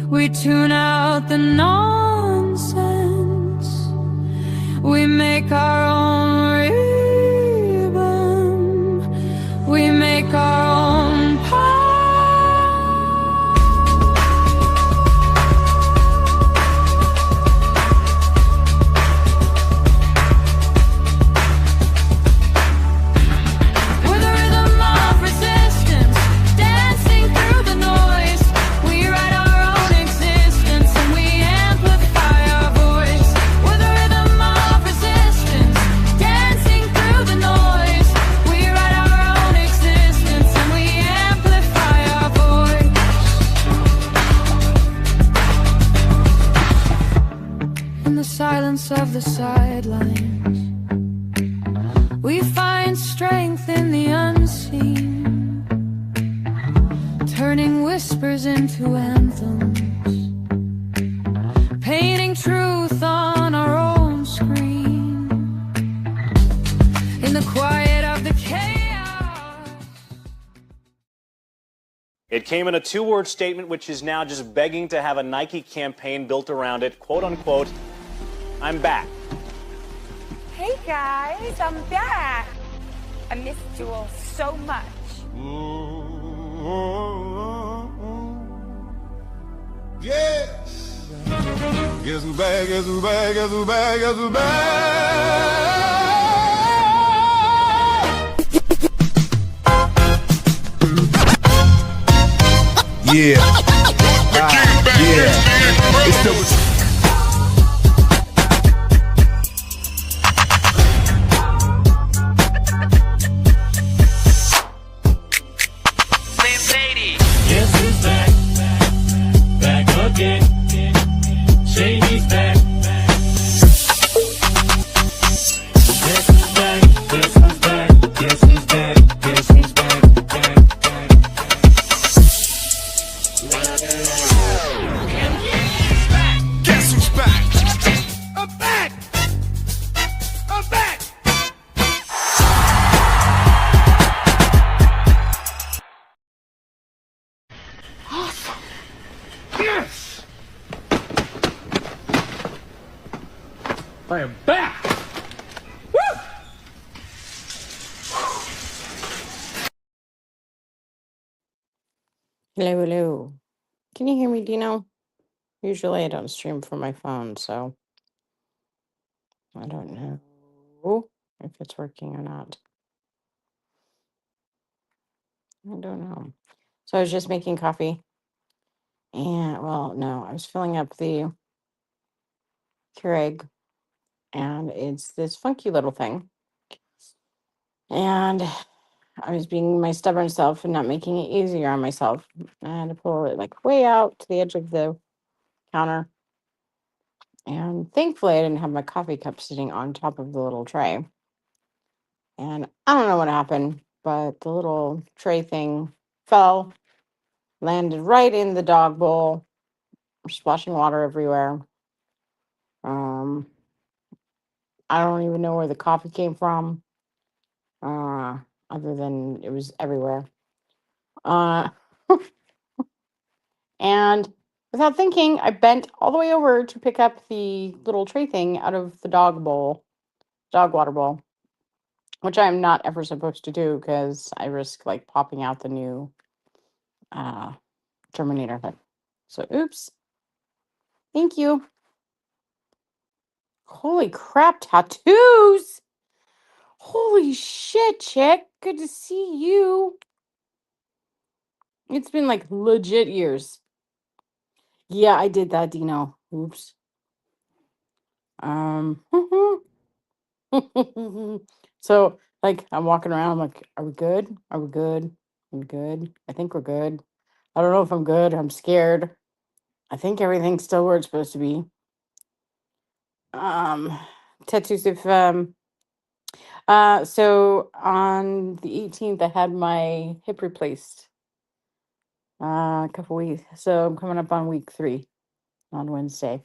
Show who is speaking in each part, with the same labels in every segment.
Speaker 1: We tune out the nonsense. We make our own rhythm. We make our own path. We're the rhythm of resistance, dancing through the noise. We write our own existence and we amplify our voice. We're the rhythm of resistance, dancing through the noise. We write our own existence and we amplify our voice. In the silence of the sidelines, we find strength in the unseen, turning whispers into anthems, painting truth on our own screen, in the quiet of the chaos.
Speaker 2: It came in a two-word statement, which is now just begging to have a Nike campaign built around it. Quote unquote, I'm back.
Speaker 3: Hey guys, I'm back. I missed you all so much.
Speaker 4: Yeah. Guess who's back, guess who's back, guess who's back, guess who's back? Yeah. Yeah. It's the
Speaker 5: Guess who's back? Back again. Shady's back. Guess who's back? Guess who's back? Guess who's back? Guess who's back? Back, back.
Speaker 4: Guess who's back? I'm back! I'm back! Awesome! Yes!
Speaker 5: I am back!
Speaker 6: Hello, hello. Can you hear me, Dino? Usually I don't stream from my phone, so I don't know if it's working or not. I don't know. So I was just making coffee. And, well, no, I was filling up the Keurig, and it's this funky little thing. And I was being my stubborn self and not making it easier on myself. I had to pull it like way out to the edge of the counter. And thankfully, I didn't have my coffee cup sitting on top of the little tray. And I don't know what happened, but the little tray thing fell, landed right in the dog bowl, splashing water everywhere. I don't even know where the coffee came from, other than it was everywhere. Uh, and without thinking, I bent all the way over to pick up the little tray thing out of the dog water bowl, which I'm not ever supposed to do because I risk like popping out the new Terminator head. So, oops. Thank you. Holy crap, tattoos! Holy shit, chick. Good to see you. It's been like legit years. Yeah, I did that, Dino. Oops. So like I'm walking around, I'm like, are we good? Are we good? Are we good? I think we're good. I don't know if I'm good. I'm scared. I think everything's still where it's supposed to be. Tattoos if so on the 18th I had my hip replaced. A couple weeks. So I'm coming up on week 3 on Wednesday.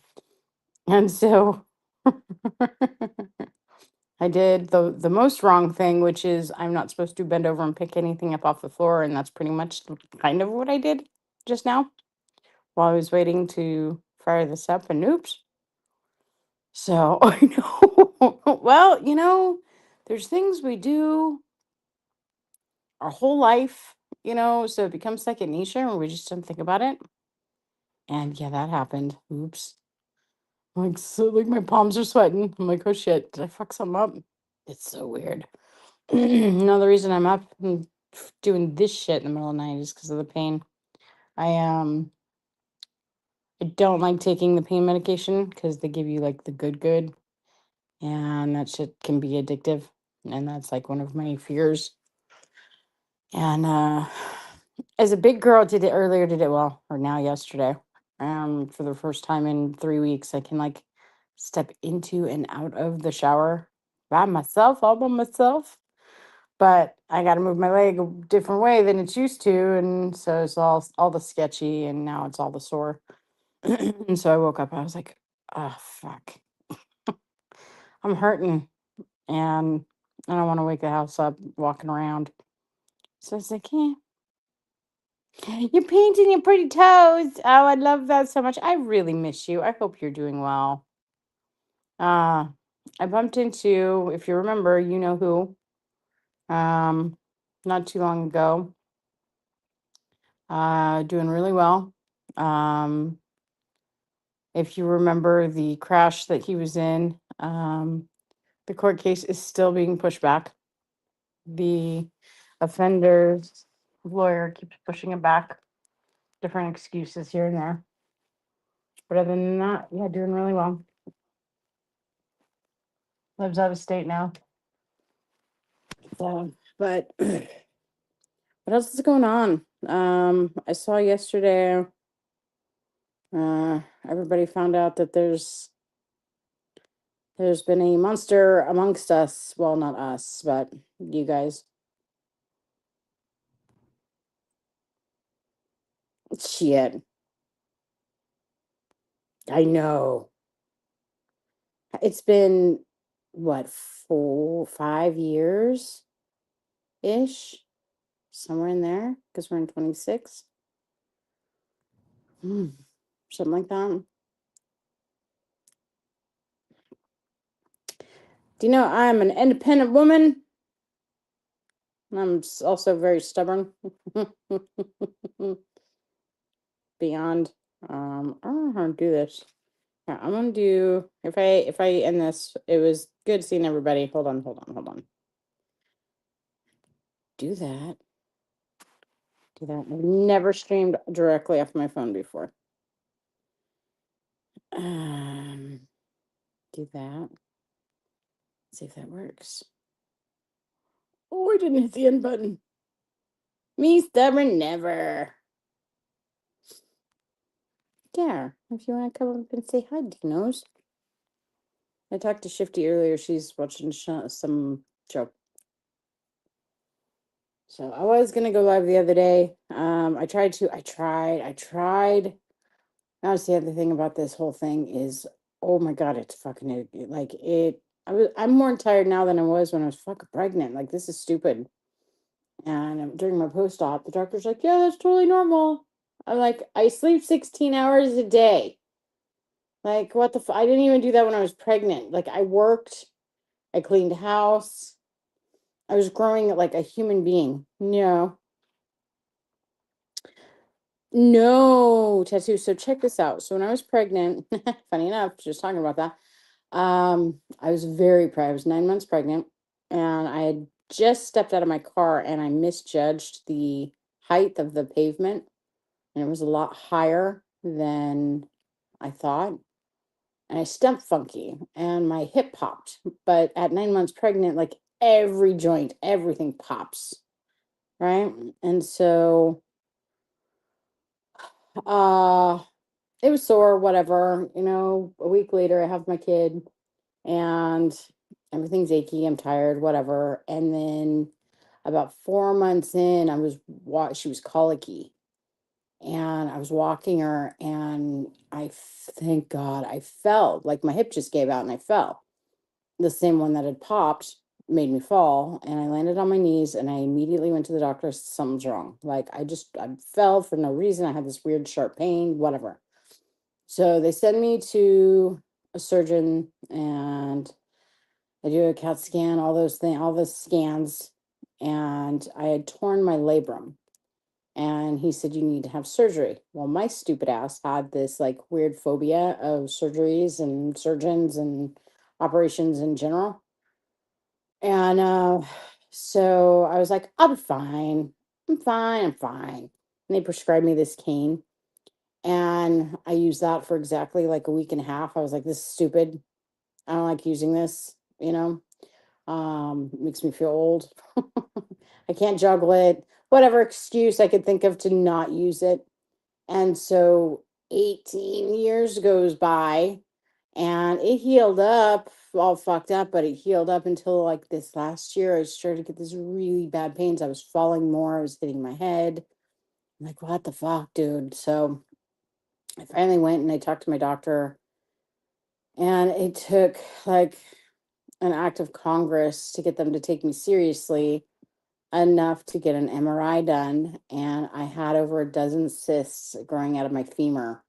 Speaker 6: And so I did the most wrong thing, which is I'm not supposed to bend over and pick anything up off the floor, and that's pretty much kind of what I did just now. while I was waiting to fire this up, and oops. So I know. Well, there's things we do our whole life, so it becomes second nature and we just don't think about it. And yeah, that happened. Oops. Like, so like my palms are sweating. I'm like, oh shit, did I fuck something up? It's so weird. No, the reason I'm up and doing this shit in the middle of the night is because of the pain. I don't like taking the pain medication because they give you like the good, and that shit can be addictive. And that's like one of my fears. And as a big girl, did it well, or now yesterday. For the first time in 3 weeks, I can like step into and out of the shower by myself, all by myself. But I got to move my leg a different way than it's used to, and so it's all the sketchy, and now it's all the sore. And so I woke up. I was like, "Oh fuck, I'm hurting, and I don't want to wake the house up walking around." So I was like, "Yeah, you're painting your pretty toes. Oh, I love that so much. I really miss you. I hope you're doing well." I bumped into, if you remember, you know who, not too long ago. Doing really well. If you remember the crash that he was in, the court case is still being pushed back. The offender's lawyer keeps pushing it back, different excuses here and there. But other than that, yeah, doing really well. Lives out of state now. So, but what else is going on? I saw yesterday, everybody found out that there's been a monster amongst us. Well, not us, but you guys. Shit. I know. It's been what, 5 years ish, somewhere in there, because we're in 26. Something like that. Do you know I'm an independent woman? I'm also very stubborn. Beyond. I don't know how to do this. Yeah, I'm gonna do, if I end this, it was good seeing everybody. Hold on. Do that. I've never streamed directly off my phone before. Do that. See if that works. Oh, I didn't hit the end button. Me stubborn never. Yeah, if you want to come up and say hi, Dinos. I talked to Shifty earlier. She's watching some show. So I was gonna go live the other day. I tried. Now, the other thing about this whole thing is, oh my god, it's fucking like it. I'm more tired now than I was when I was fucking pregnant. Like, this is stupid. And during my post-op, the doctor's like, "Yeah, that's totally normal." I'm like, I sleep 16 hours a day. Like, what the I didn't even do that when I was pregnant. Like, I worked, I cleaned house, I was growing like a human being. No tattoo. So check this out. So when I was pregnant, funny enough, just talking about that. I was very pregnant. I was 9 months pregnant, and I had just stepped out of my car and I misjudged the height of the pavement, and it was a lot higher than I thought. And I stepped funky and my hip popped. But at 9 months pregnant, like every joint, everything pops. Right. And so it was sore, whatever. A week later I have my kid and everything's achy, I'm tired, whatever. And then about 4 months in, she was colicky, and I was walking her, and thank God, I fell. Like, my hip just gave out and I fell. The same one that had popped made me fall, and I landed on my knees, and I immediately went to the doctor. Something's wrong. Like I fell for no reason. I had this weird sharp pain, whatever. So they send me to a surgeon, and I do a CAT scan, all those things, all the scans, and I had torn my labrum. And he said, you need to have surgery. Well, my stupid ass had this like weird phobia of surgeries and surgeons and operations in general. And so I was like, I'll be fine. I'm fine. I'm fine. And they prescribed me this cane. And I used that for exactly like a week and a half. I was like, this is stupid. I don't like using this, you know. Makes me feel old. I can't juggle it. Whatever excuse I could think of to not use it. And so 18 years goes by, and it healed up, all fucked up, but it healed up until like this last year. I started to get this really bad pains. I was falling more, I was hitting my head. I'm like, what the fuck, dude? So I finally went and I talked to my doctor, and it took like an act of Congress to get them to take me seriously enough to get an MRI done. And I had over a dozen cysts growing out of my femur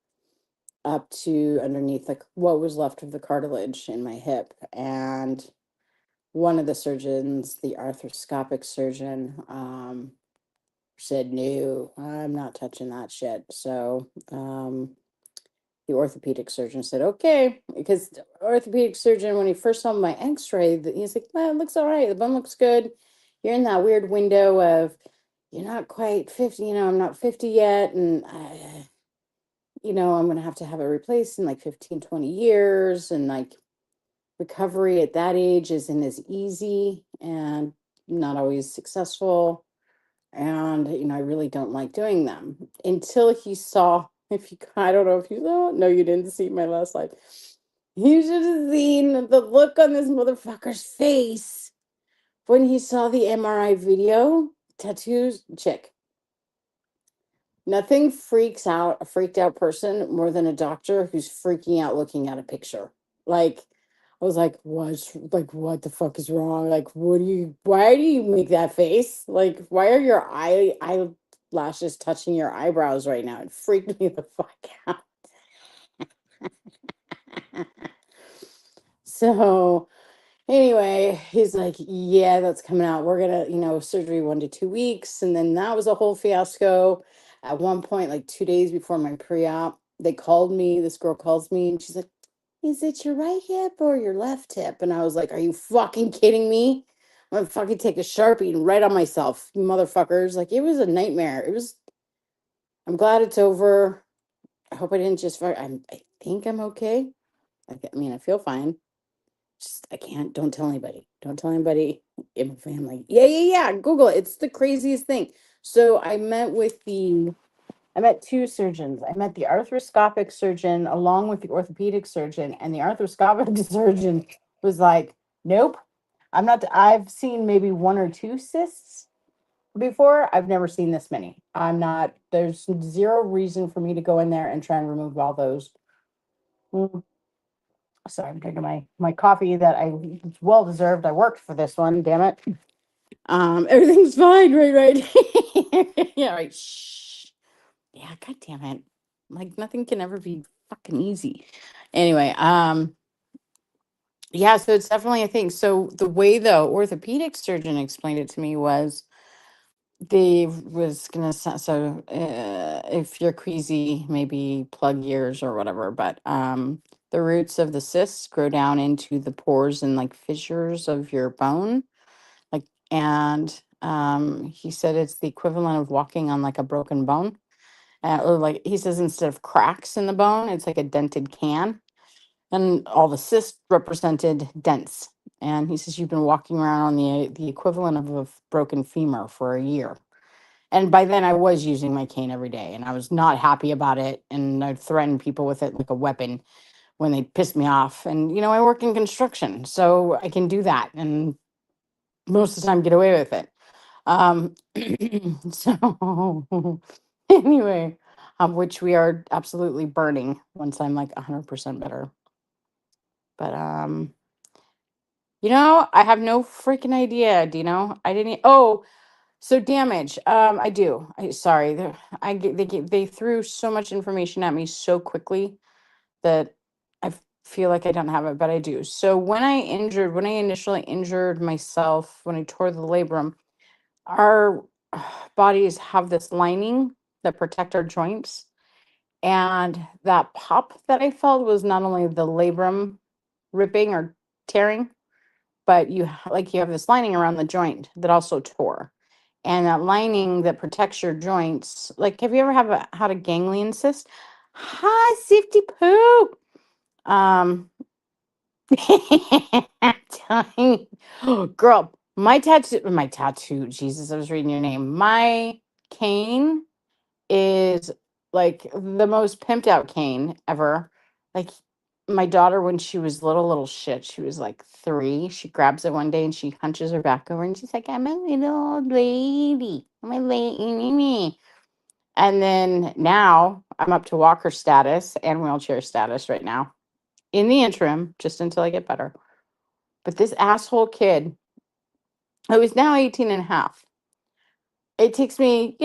Speaker 6: up to underneath like what was left of the cartilage in my hip. And one of the surgeons, the arthroscopic surgeon, said, no, I'm not touching that shit. So the orthopedic surgeon said, okay, because the orthopedic surgeon, when he first saw my x-ray, he's like, well, it looks all right. The bone looks good. You're in that weird window of you're not quite 50, I'm not 50 yet. And I'm going to have it replaced in like 15, 20 years. And like recovery at that age isn't as easy and not always successful. And, I really don't like doing them until he saw, I don't know if you saw, no, you didn't see my last slide. You should have seen the look on this motherfucker's face when he saw the MRI video. Tattoos, chick. Nothing freaks out a freaked out person more than a doctor who's freaking out looking at a picture. Like, I was like, what the fuck is wrong? Like, why do you make that face? Like, why are your eyelashes touching your eyebrows right now? It freaked me the fuck out. So anyway, he's like, yeah, that's coming out. We're gonna, surgery 1 to 2 weeks. And then that was a whole fiasco. At one point, like 2 days before my pre-op, they called me, this girl calls me, and she's like, is it your right hip or your left hip? And I was like, are you fucking kidding me? I'm gonna fucking take a Sharpie and write on myself, you motherfuckers. Like, it was a nightmare. I'm glad it's over. I hope I didn't I think I'm okay. I feel fine. Just, I can't, don't tell anybody. Don't tell anybody in my family. Yeah. Google it. It's the craziest thing. So I met two surgeons. I met the arthroscopic surgeon along with the orthopedic surgeon, and the arthroscopic surgeon was like, nope, I've seen maybe 1 or 2 cysts before. I've never seen this many. There's zero reason for me to go in there and try and remove all those. Sorry, I'm drinking my coffee it's well deserved. I worked for this one, damn it. Everything's fine, right? Yeah, right. Shh. Yeah, god damn it. Like, nothing can ever be fucking easy. Anyway, yeah, so it's definitely a thing. So the way the orthopedic surgeon explained it to me was if you're queasy, maybe plug ears or whatever, but the roots of the cysts grow down into the pores and like fissures of your bone, like, and he said it's the equivalent of walking on like a broken bone, or like he says, instead of cracks in the bone, it's like a dented can, and all the cysts represented dents. And he says you've been walking around on the equivalent of a broken femur for a year. And by then I was using my cane every day, and I was not happy about it. And I'd threaten people with it like a weapon when they pissed me off. And, I work in construction, so I can do that. And most of the time get away with it. So anyway, which we are absolutely burning once I'm like 100% better. But I have no freaking idea, Dino. I didn't. Oh, so damage. I do. Sorry. They threw so much information at me so quickly that feel like I don't have it, but I do. So when I initially injured myself, when I tore the labrum, our bodies have this lining that protect our joints. And that pop that I felt was not only the labrum ripping or tearing, but you have this lining around the joint that also tore. And that lining that protects your joints, like have you ever had a ganglion cyst? Hi, safety poo. Um, I'm telling you, girl, my tattoo, Jesus, I was reading your name. My cane is like the most pimped out cane ever. Like my daughter, when she was little shit, she was like 3. She grabs it one day and she hunches her back over and she's like, I'm a little old lady. I'm a lady. And then now I'm up to walker status and wheelchair status right now in the interim, just until I get better. But this asshole kid, who is now 18 and a half, it takes me,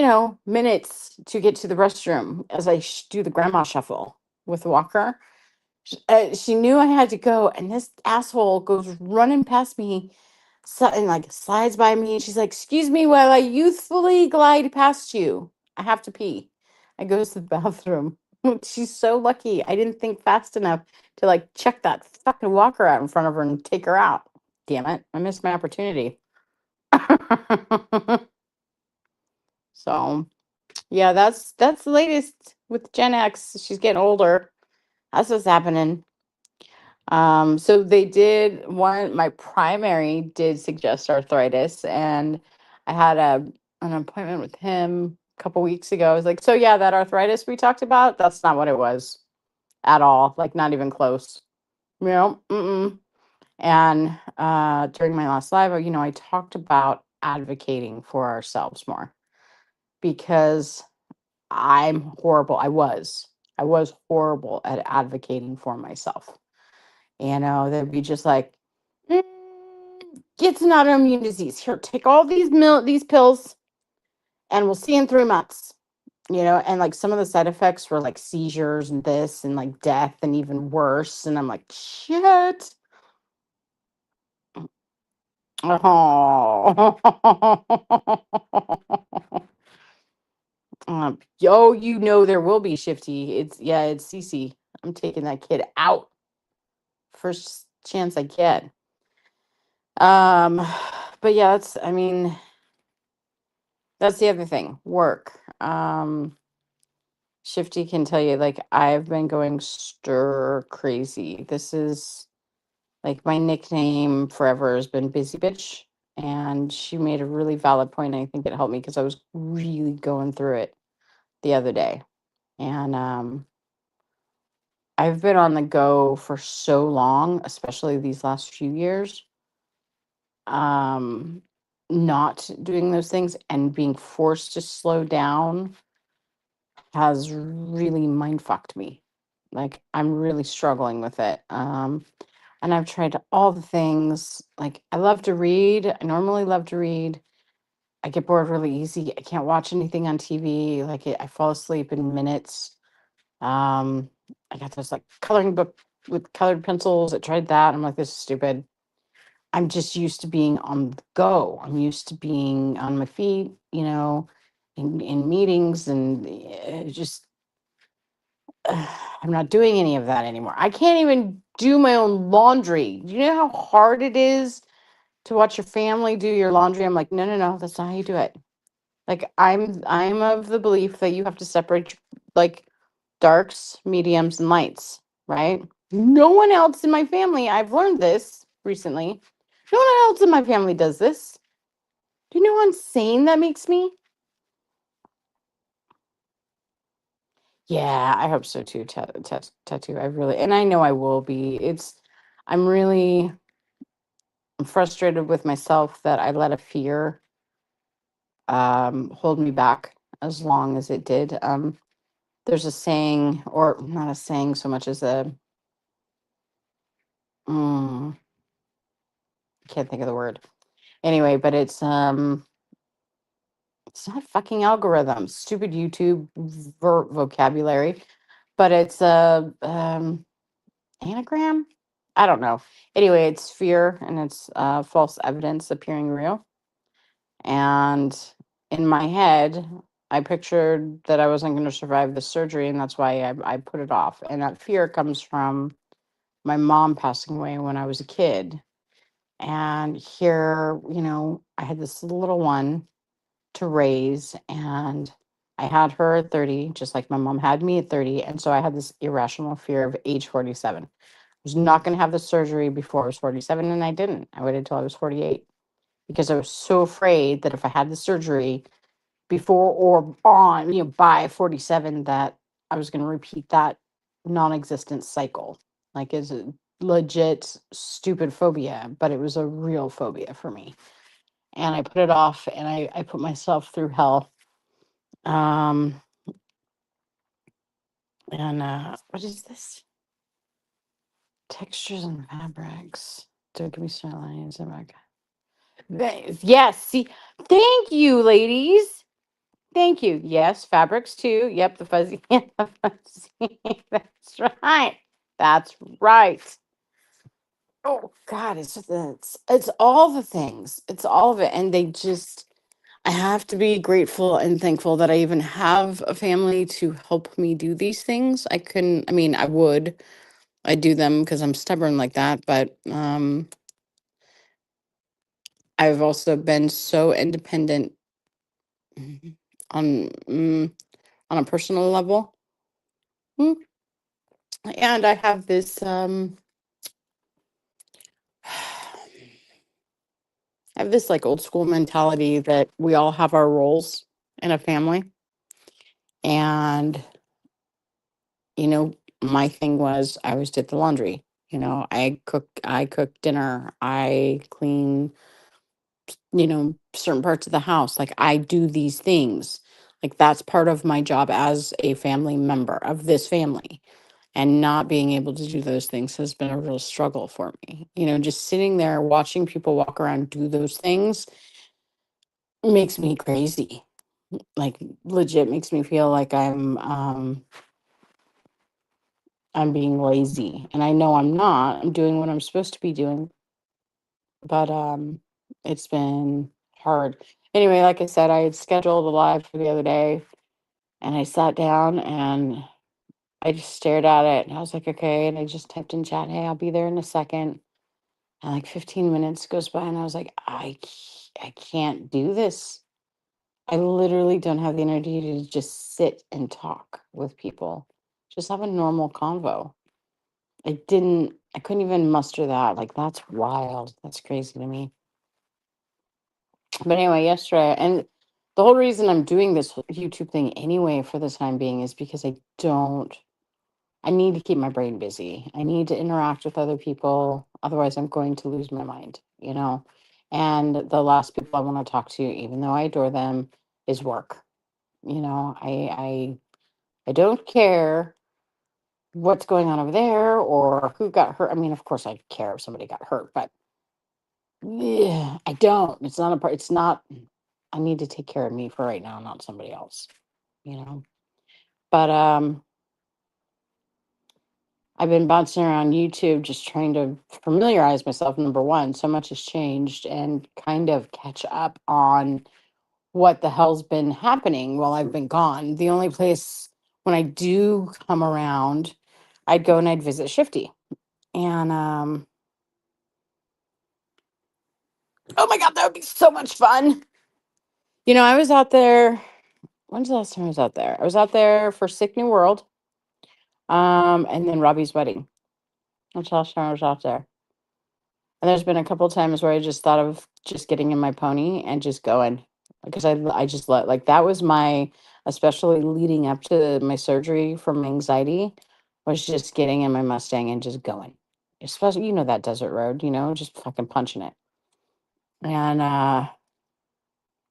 Speaker 6: minutes to get to the restroom as I do the grandma shuffle with the walker. She knew I had to go, and this asshole goes running past me and like slides by me. And she's like, "Excuse me while I youthfully glide past you. I have to pee." I goes to the bathroom. She's so lucky. I didn't think fast enough to like check that fucking walker out in front of her and take her out. Damn it. I missed my opportunity. So yeah, that's the latest with Gen X. She's getting older. That's what's happening. So they did my primary did suggest arthritis, and I had an appointment with him a couple weeks ago. I was like, so yeah, that arthritis we talked about, that's not what it was at all. Like not even close. Mm-mm. And during my last live, I talked about advocating for ourselves more because I'm horrible. I was horrible at advocating for myself. They'd be just like, "Mm, it's an autoimmune disease. Here, take all these pills, and we'll see in 3 months." And like some of the side effects were like seizures and this and like death and even worse. And I'm like, shit. Oh. There will be Shifty. It's Cece. I'm taking that kid out first chance I get. But yeah, that's the other thing. Work. Shifty can tell you, like, I've been going stir crazy. This is like my nickname forever has been Busy Bitch. And she made a really valid point. I think it helped me because I was really going through it the other day. And I've been on the go for so long, especially these last few years. Not doing those things and being forced to slow down has really mind fucked me. Like I'm really struggling with it. And I've tried all the things. Like I love to read. I normally love to read. I get bored really easy. I can't watch anything on TV. I fall asleep in minutes. I got this like coloring book with colored pencils. I tried that. I'm like, this is stupid. I'm just used to being on the go. I'm used to being on my feet, in meetings and just I'm not doing any of that anymore. I can't even do my own laundry. Do you know how hard it is to watch your family do your laundry? I'm like, no, no, no, that's not how you do it. Like I'm of the belief that you have to separate like darks, mediums, and lights, right? No one else in my family, I've learned this recently. No one else in my family does this. Do you know how insane that makes me? Yeah, I hope so too. Tattoo. And I know I will be. I'm really frustrated with myself that I let a fear hold me back as long as it did. There's a saying, or not a saying so much as a, mm, can't think of the word. Anyway, but it's not fucking algorithms, stupid YouTube vocabulary, but it's a anagram. I don't know. Anyway, it's fear and it's false evidence appearing real. And in my head, I pictured that I wasn't going to survive the surgery, and that's why I put it off. And that fear comes from my mom passing away when I was a kid. And here, I had this little one to raise, and I had her at 30, just like my mom had me at 30. And so I had this irrational fear of age 47. I was not going to have the surgery before I was 47, and I didn't. I waited until I was 48 because I was so afraid that if I had the surgery before or on, by 47, that I was going to repeat that non-existent cycle. Like, it's a legit stupid phobia, but it was a real phobia for me. And I put it off, and I put myself through hell. Um, and what is this? Textures and fabrics. Don't give me straight lines. Oh my God. Yes. See, thank you, ladies. Thank you. Yes, fabrics too. Yep, the fuzzy. The fuzzy. That's right. That's right. Oh God, it's all the things. It's all of it, and they just. I have to be grateful and thankful that I even have a family to help me do these things. I couldn't. I mean, I would. I do them because I'm stubborn like that, but I've also been so independent on on a personal level. Mm. And I have this I have this like old school mentality that we all have our roles in a family. And, my thing was I always did the laundry. I cook dinner, I clean, certain parts of the house. Like, I do these things. Like, that's part of my job as a family member of this family. And not being able to do those things has been a real struggle for me. Just sitting there watching people walk around do those things makes me crazy. Like, legit makes me feel like I'm being lazy. And I know I'm not. I'm doing what I'm supposed to be doing. But it's been hard. Anyway, like I said, I had scheduled a live for the other day, and I sat down and I just stared at it, and I was like, okay. And I just typed in chat, hey, I'll be there in a second. And like 15 minutes goes by, and I was like, I can't do this. I literally don't have the energy to just sit and talk with people. Just have a normal convo. I couldn't even muster that. Like, that's wild. That's crazy to me. But anyway, yesterday, and the whole reason I'm doing this YouTube thing anyway for the time being is because I need to keep my brain busy. I need to interact with other people. Otherwise, I'm going to lose my mind. And the last people I want to talk to, even though I adore them, is work. I don't care what's going on over there or who got hurt. I mean, of course I care if somebody got hurt, but yeah, I don't. It's not a part. It's not. I need to take care of me for right now, not somebody else. You know. But I've been bouncing around YouTube just trying to familiarize myself. Number one, so much has changed, and kind of catch up on what the hell's been happening while I've been gone. The only place when I do come around, I'd go and I'd visit Shifty. And oh my God, that would be so much fun. I was out there. When's the last time I was out there? I was out there for Sick New World. And then Robbie's wedding. That's the last time I was out there. And there's been a couple times where I just thought of just getting in my pony and just going. Because I just like that was especially leading up to my surgery from anxiety, was just getting in my Mustang and just going. Especially, that desert road, just fucking punching it. And there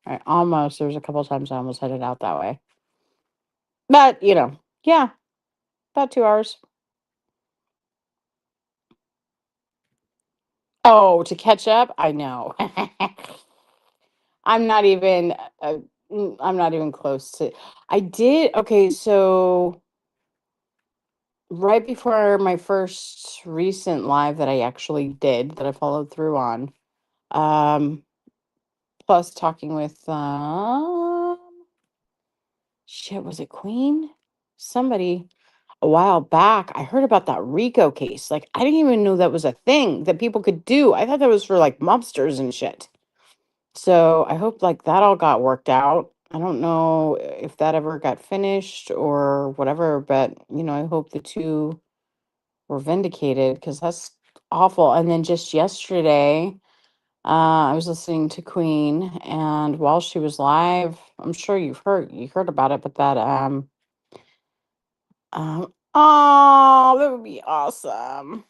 Speaker 6: was a couple times I almost headed out that way. But, yeah, about 2 hours. Oh, to catch up? I know. I'm not even I'm not even close to. I did. Okay, so right before my first recent live that I actually did, that I followed through on, um plus talking with shit, was it Queen? Somebody a while back. I heard about that Rico case. Like, I didn't even know that was a thing that people could do. I thought that was for like mobsters and shit. So I hope like that all got worked out. I don't know if that ever got finished or whatever, but I hope the two were vindicated because that's awful. And then just yesterday, I was listening to Queen, and while she was live, I'm sure you heard about it, but that oh, that would be awesome.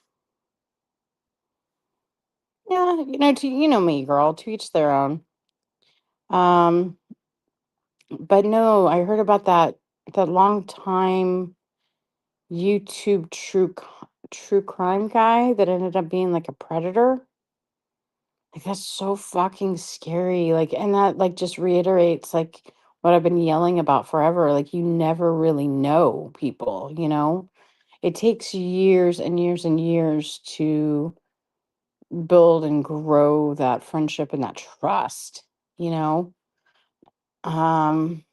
Speaker 6: Yeah, you know me, girl, to each their own. Um, but no, I heard about that long time YouTube true crime guy that ended up being like a predator. Like, that's so fucking scary. Like, and that like just reiterates like what I've been yelling about forever. Like, you never really know people. It takes years and years and years to build and grow that friendship and that trust, you know? Um,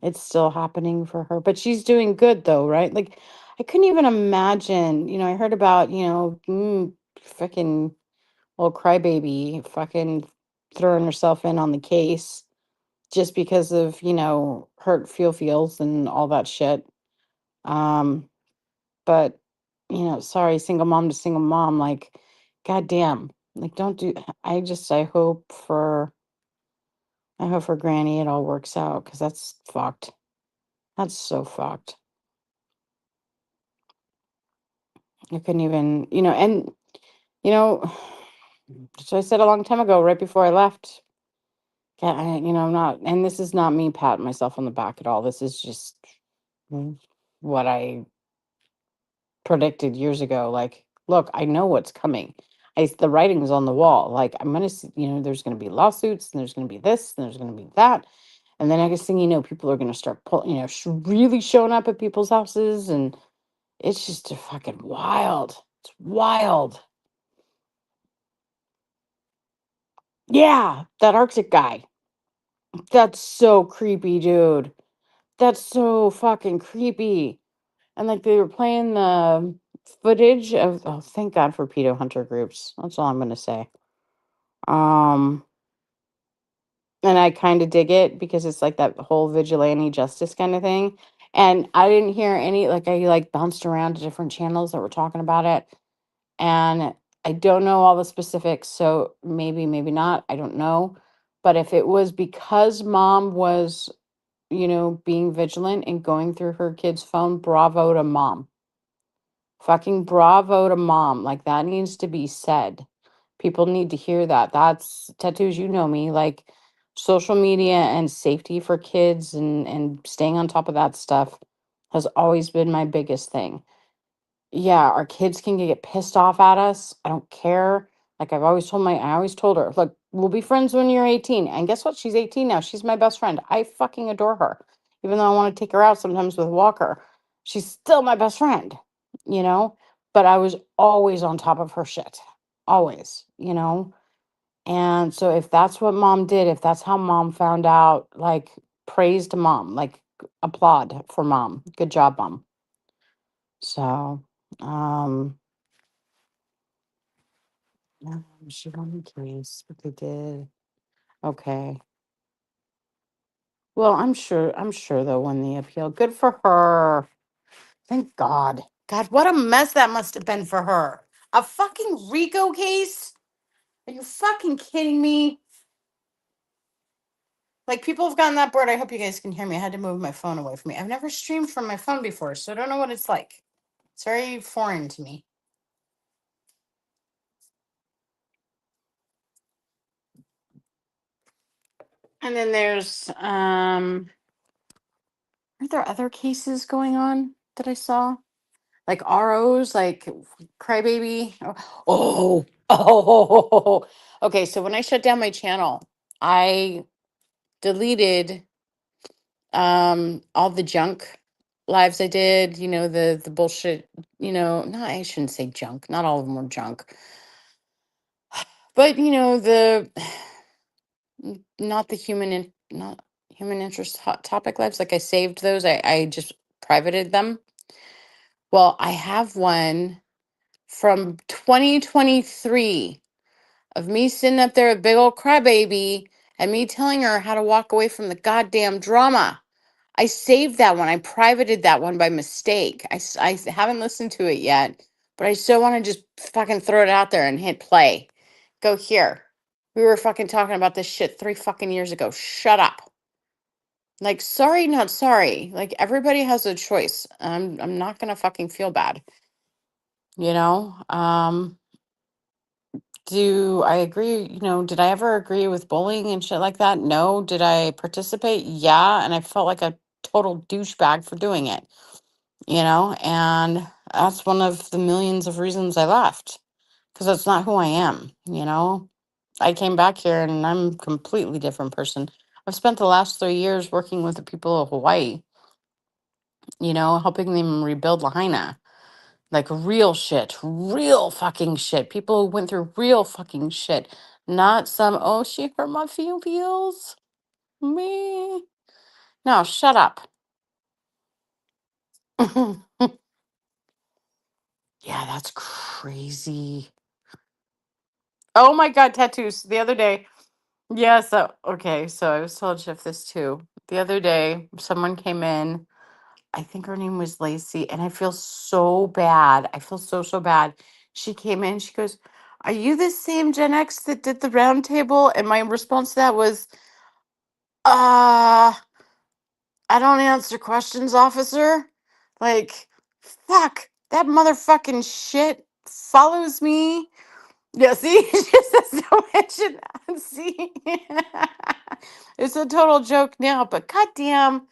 Speaker 6: it's still happening for her, but she's doing good though, right? Like, I couldn't even imagine, I heard about, freaking old crybaby fucking throwing herself in on the case just because of, hurt feels and all that shit. Um, but sorry, single mom to single mom, like, goddamn, like, don't do. I hope for Granny it all works out because that's fucked. That's so fucked. I couldn't even, and you know, so I said a long time ago, right before I left. Yeah, I'm not, and this is not me patting myself on the back at all. This is just what I predicted years ago. Like, look, I know what's coming. The writing's on the wall. Like, I'm gonna see, there's gonna be lawsuits, and there's gonna be this, and there's gonna be that, and then next thing you know, people are gonna start really showing up at people's houses, and it's just a fucking wild. It's wild. Yeah, that Arctic guy. That's so creepy, dude. That's so fucking creepy. And like they were playing the footage of, oh, thank God for pedo hunter groups. That's all I'm gonna say. Um and I kind of dig it because it's like that whole vigilante justice kind of thing. And I didn't hear any, like, I like bounced around to different channels that were talking about it. And I don't know all the specifics, so maybe not. I don't know. But if it was because mom was, being vigilant and going through her kid's phone, bravo to mom. Fucking bravo to mom. Like, that needs to be said. People need to hear that. That's tattoos, me. Like, social media and safety for kids and staying on top of that stuff has always been my biggest thing. Yeah, our kids can get pissed off at us. I don't care. Like, I always told her, look, we'll be friends when you're 18. And guess what? She's 18 now. She's my best friend. I fucking adore her. Even though I want to take her out sometimes with Walker, she's still my best friend, you know? But I was always on top of her shit. Always. And so if that's what mom did, if that's how mom found out, like, praise to mom, like, applaud for mom. Good job, mom. So, um, she won the case, but they did. Okay. Well, I'm sure they'll win the appeal. Good for her. Thank God. God, what a mess that must have been for her. A fucking Rico case? Are you fucking kidding me? Like, people have gotten that bored. I hope you guys can hear me. I had to move my phone away from me. I've never streamed from my phone before, so I don't know what it's like. It's very foreign to me. And then there's are there other cases going on that I saw? like ROs, like Crybaby. Oh, oh. Okay, so when I shut down my channel, I deleted all the junk lives I did, the bullshit, not I shouldn't say junk, not all of them were junk. But the not the not human interest hot topic lives, like I saved those. I just privated them. Well, I have one from 2023 of me sitting up there with big old crybaby and me telling her how to walk away from the goddamn drama. I saved that one. I privated that one by mistake. I haven't listened to it yet, but I still want to just fucking throw it out there and hit play. Go here. We were fucking talking about this shit 3 fucking years ago. Shut up. Like, sorry, not sorry. Like, everybody has a choice. I'm not gonna fucking feel bad. You know? Do I agree? Did I ever agree with bullying and shit like that? No. Did I participate? Yeah. And I felt like a total douchebag for doing it, and that's one of the millions of reasons I left because that's not who I am. I came back here and I'm a completely different person. I've spent the last 3 years working with the people of Hawaii, helping them rebuild Lahaina. Like real shit, real fucking shit. People who went through real fucking shit. Not some, oh, she hurt my feels. Me. No, shut up. Yeah, that's crazy. Oh my God, tattoos. The other day. Yeah, so I was told Jeff this too. The other day, someone came in. I think her name was Lacey, and I feel so bad. I feel so, so bad. She came in, she goes, "Are you the same Gen X that did the round table?" And my response to that was, uh, I don't answer questions, officer. Like, fuck, that motherfucking shit follows me. Yeah, see, it just says no mention that. See, it's a total joke now, but goddamn,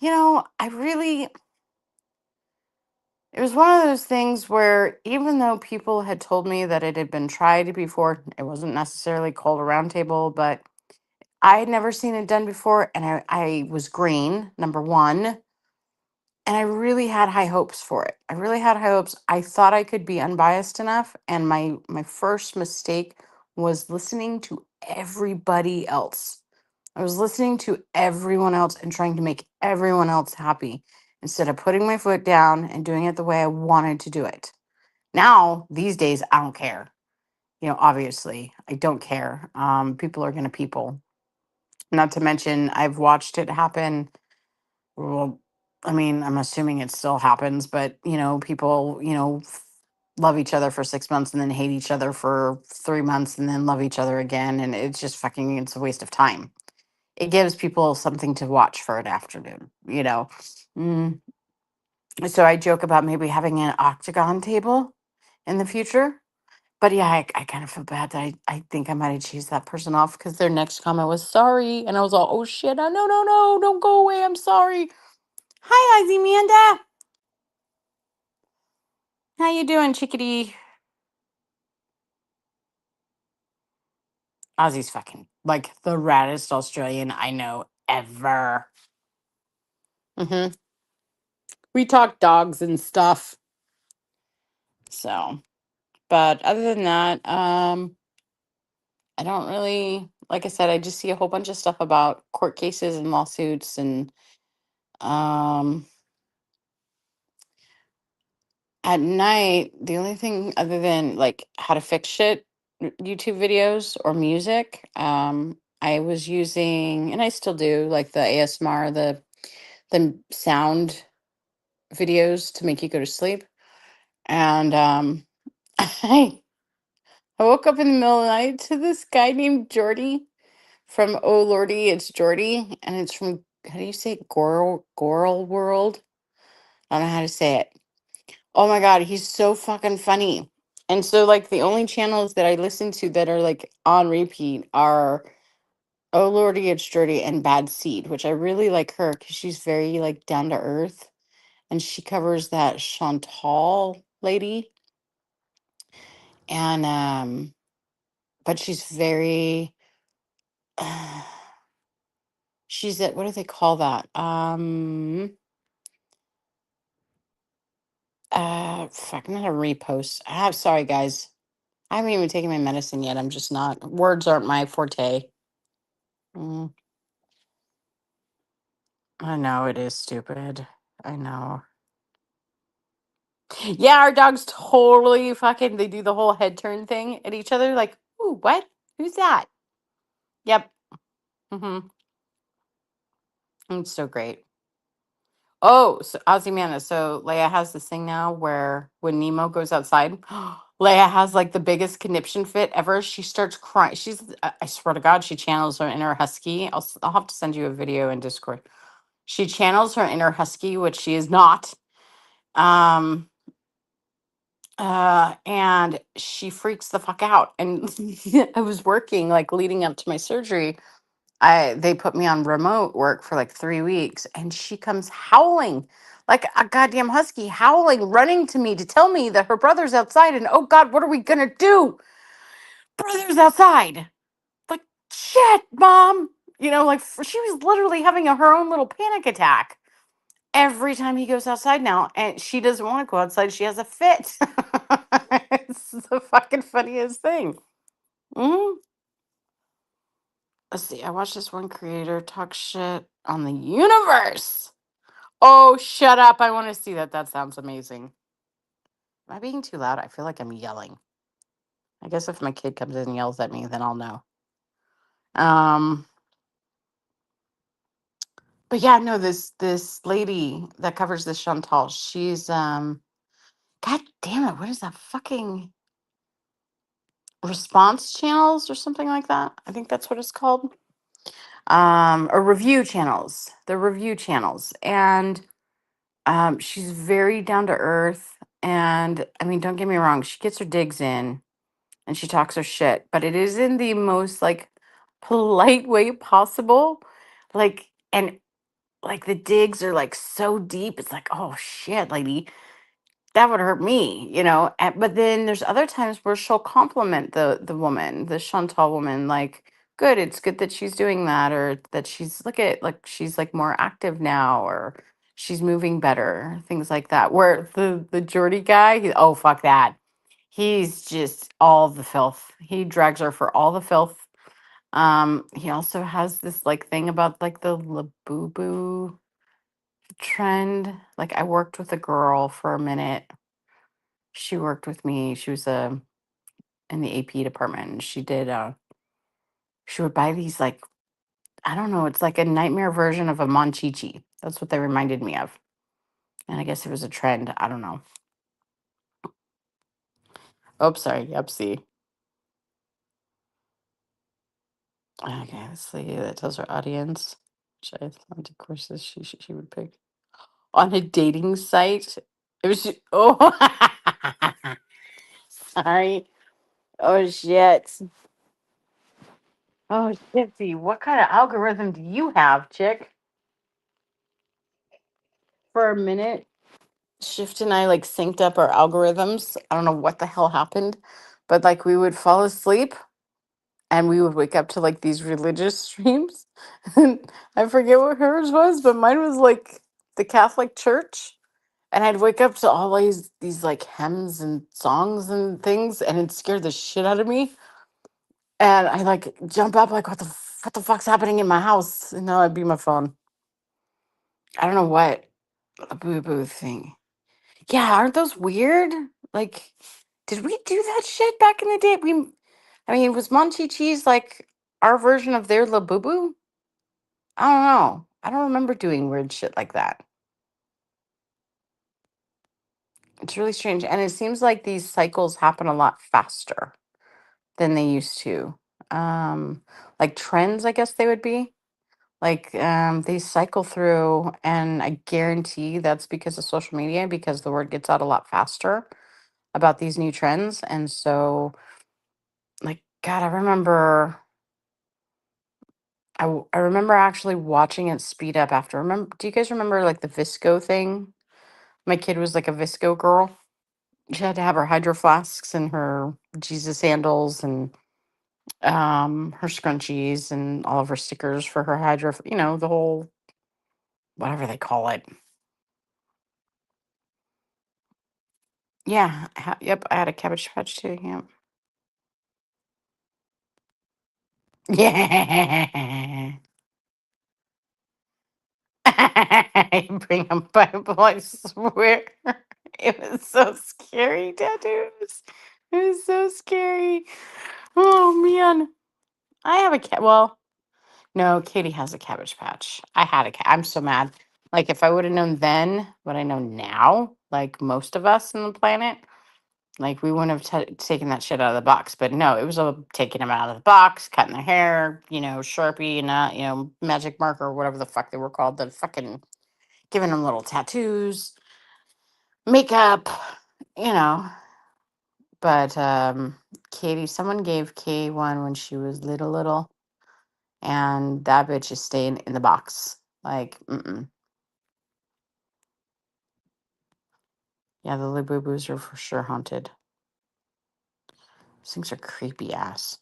Speaker 6: I really, it was one of those things where even though people had told me that it had been tried before, it wasn't necessarily called a round table, but I had never seen it done before, and I was green, number one, and I really had high hopes for it. I really had high hopes. I thought I could be unbiased enough, and my first mistake was listening to everybody else. I was listening to everyone else and trying to make everyone else happy instead of putting my foot down and doing it the way I wanted to do it. Now, these days, I don't care. Obviously, I don't care. People are going to people. Not to mention, I've watched it happen. Well, I mean, I'm assuming it still happens, but people, love each other for 6 months and then hate each other for 3 months and then love each other again. And it's just fucking, it's a waste of time. It gives people something to watch for an afternoon. Mm. So I joke about maybe having an octagon table in the future. But yeah, I kind of feel bad that I think I might have cheesed that person off because their next comment was sorry. And I was all, oh shit, no, no, no, don't go away. I'm sorry. Hi, Ozymandia. How you doing, chickadee? Ozzy's fucking like the raddest Australian I know ever. Hmm. We talk dogs and stuff. So, but other than that, I don't really, like I said, I just see a whole bunch of stuff about court cases and lawsuits and um at night, the only thing other than like how to fix shit YouTube videos or music, I was using and I still do like the ASMR, the sound videos to make you go to sleep. And I woke up in the middle of the night to this guy named Jordy from Oh Lordy, it's Jordy, and it's from how do you say it? Goral World? I don't know how to say it. Oh my god, he's so fucking funny. And so like the only channels that I listen to that are like on repeat are Oh Lordy, it's Jordy and Bad Seed, which I really like her because she's very like down to earth and she covers that Chantal lady, and but she's very she's at, what do they call that? Fuck, not a repost. Sorry guys. I haven't even taken my medicine yet. I'm just not, words aren't my forte. Mm, I know it is stupid. I know. Yeah, our dogs totally fucking, they do the whole head turn thing at each other, like, ooh, what? Who's that? Yep. Mm-hmm. It's so great. Oh, so Ozymandias. So Leia has this thing now where when Nemo goes outside, Leia has like the biggest conniption fit ever. She starts crying. I swear to God, she channels her inner husky. I'll have to send you a video in Discord. She channels her inner husky, which she is not. Um, and she freaks the fuck out. And I was working like leading up to my surgery. They put me on remote work for like 3 weeks, and she comes howling like a goddamn husky, howling, running to me to tell me that her brother's outside, and oh God, what are we gonna do? Brother's outside. Like, shit, mom. Like she was literally having her own little panic attack every time he goes outside now, and she doesn't want to go outside. She has a fit. It's the fucking funniest thing. Mhm. Let's see. I watched this one creator talk shit on the universe. Oh, shut up. I want to see that. That sounds amazing. Am I being too loud? I feel like I'm yelling. I guess if my kid comes in and yells at me, then I'll know. Um, but yeah, no, this lady that covers this Chantal, she's God damn it, what is that fucking response channels or something like that? I think that's what it's called. Or review channels. The review channels. And she's very down to earth. And I mean, don't get me wrong, she gets her digs in and she talks her shit, but it is in the most like polite way possible. Like, and like the digs are like so deep. It's like, oh shit, lady, that would hurt me. But then there's other times where she'll compliment the woman, the Chantal woman, like, good, it's good that she's doing that, or that she's look at like she's like more active now, or she's moving better, things like that. Where the Geordie guy, oh fuck that. He's just all the filth. He drags her for all the filth. He also has this like thing about like the Labubu trend. Like I worked with a girl for a minute. She worked with me. She was in the AP department. And she would buy these like, I don't know, it's like a nightmare version of a Monchichi. That's what they reminded me of. And I guess it was a trend. I don't know. Oh, sorry. Yep, see. Okay, let's see. That tells her audience. Which athletic courses she would pick. On a dating site. It was oh sorry. Oh shit. Oh shitsy. What kind of algorithm do you have, chick? For a minute, Shift and I like synced up our algorithms. I don't know what the hell happened, but like we would fall asleep and we would wake up to like these religious streams. And I forget what hers was, but mine was like the Catholic Church. And I'd wake up to all these like hymns and songs and things, and it scared the shit out of me. And I like jump up like what the fuck's happening in my house? And now I'd be my phone. I don't know what a boo boo thing. Yeah, aren't those weird? Like, did we do that shit back in the day? I mean, was Monchi Cheese like our version of their Labubu? I don't know. I don't remember doing weird shit like that. It's really strange. And it seems like these cycles happen a lot faster than they used to. Um, like trends, I guess they would be. Like they cycle through, and I guarantee that's because of social media, because the word gets out a lot faster about these new trends. And so, like, God, I remember actually watching it speed up after. Do you guys remember like the Visco thing? My kid was like a Visco girl. She had to have her hydro flasks and her Jesus sandals and her scrunchies and all of her stickers for her hydro, the whole whatever they call it. Yeah, yep, I had a Cabbage Patch too. Yep. Yeah. I bring a Bible, I swear. It was so scary, tattoos. It was so scary. Oh man. I have a cat. Well, no, Katie has a Cabbage Patch. I had a cat. I'm so mad. Like, if I would have known then what I know now, like most of us on the planet, like we wouldn't have taken that shit out of the box. But no, it was a taking them out of the box, cutting their hair, Sharpie and magic marker, whatever the fuck they were called, the fucking giving them little tattoos, makeup, you know. But Katie, someone gave Kay one when she was little, and that bitch is staying in the box. Like, yeah, the Libubus are for sure haunted. These things are creepy ass.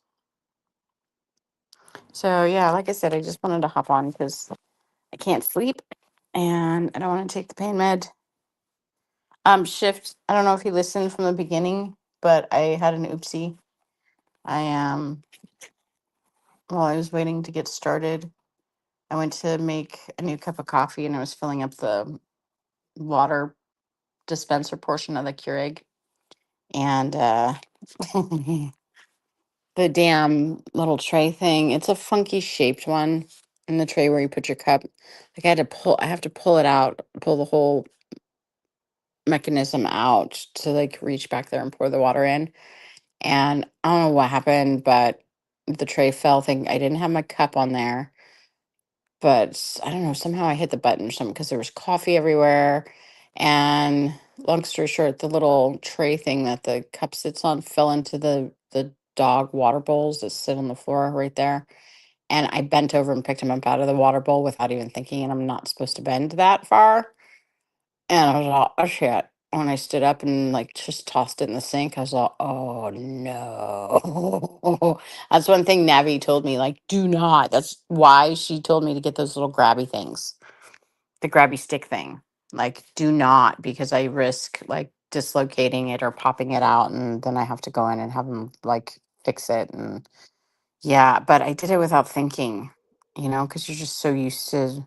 Speaker 6: So yeah, like I said, I just wanted to hop on because I can't sleep and I don't want to take the pain med. Shift. I don't know if he listened from the beginning, but I had an oopsie. While I was waiting to get started, I went to make a new cup of coffee and I was filling up the water dispenser portion of the Keurig. And the damn little tray thing, it's a funky shaped one in the tray where you put your cup. Like I have to pull it out, pull the whole mechanism out to like reach back there and pour the water in. And I don't know what happened, but the tray fell. Thing I didn't have my cup on there, but I don't know. Somehow I hit the button or something because there was coffee everywhere. And long story short, the little tray thing that the cup sits on fell into the dog water bowls that sit on the floor right there. And I bent over and picked him up out of the water bowl without even thinking. And I'm not supposed to bend that far. And I was all, oh shit. When I stood up and like just tossed it in the sink, I was like, oh no. That's one thing Navi told me, like, do not. That's why she told me to get those little grabby things, the grabby stick thing. Like, do not, because I risk like dislocating it or popping it out. And then I have to go in and have them like fix it. And yeah, but I did it without thinking, because you're just so used to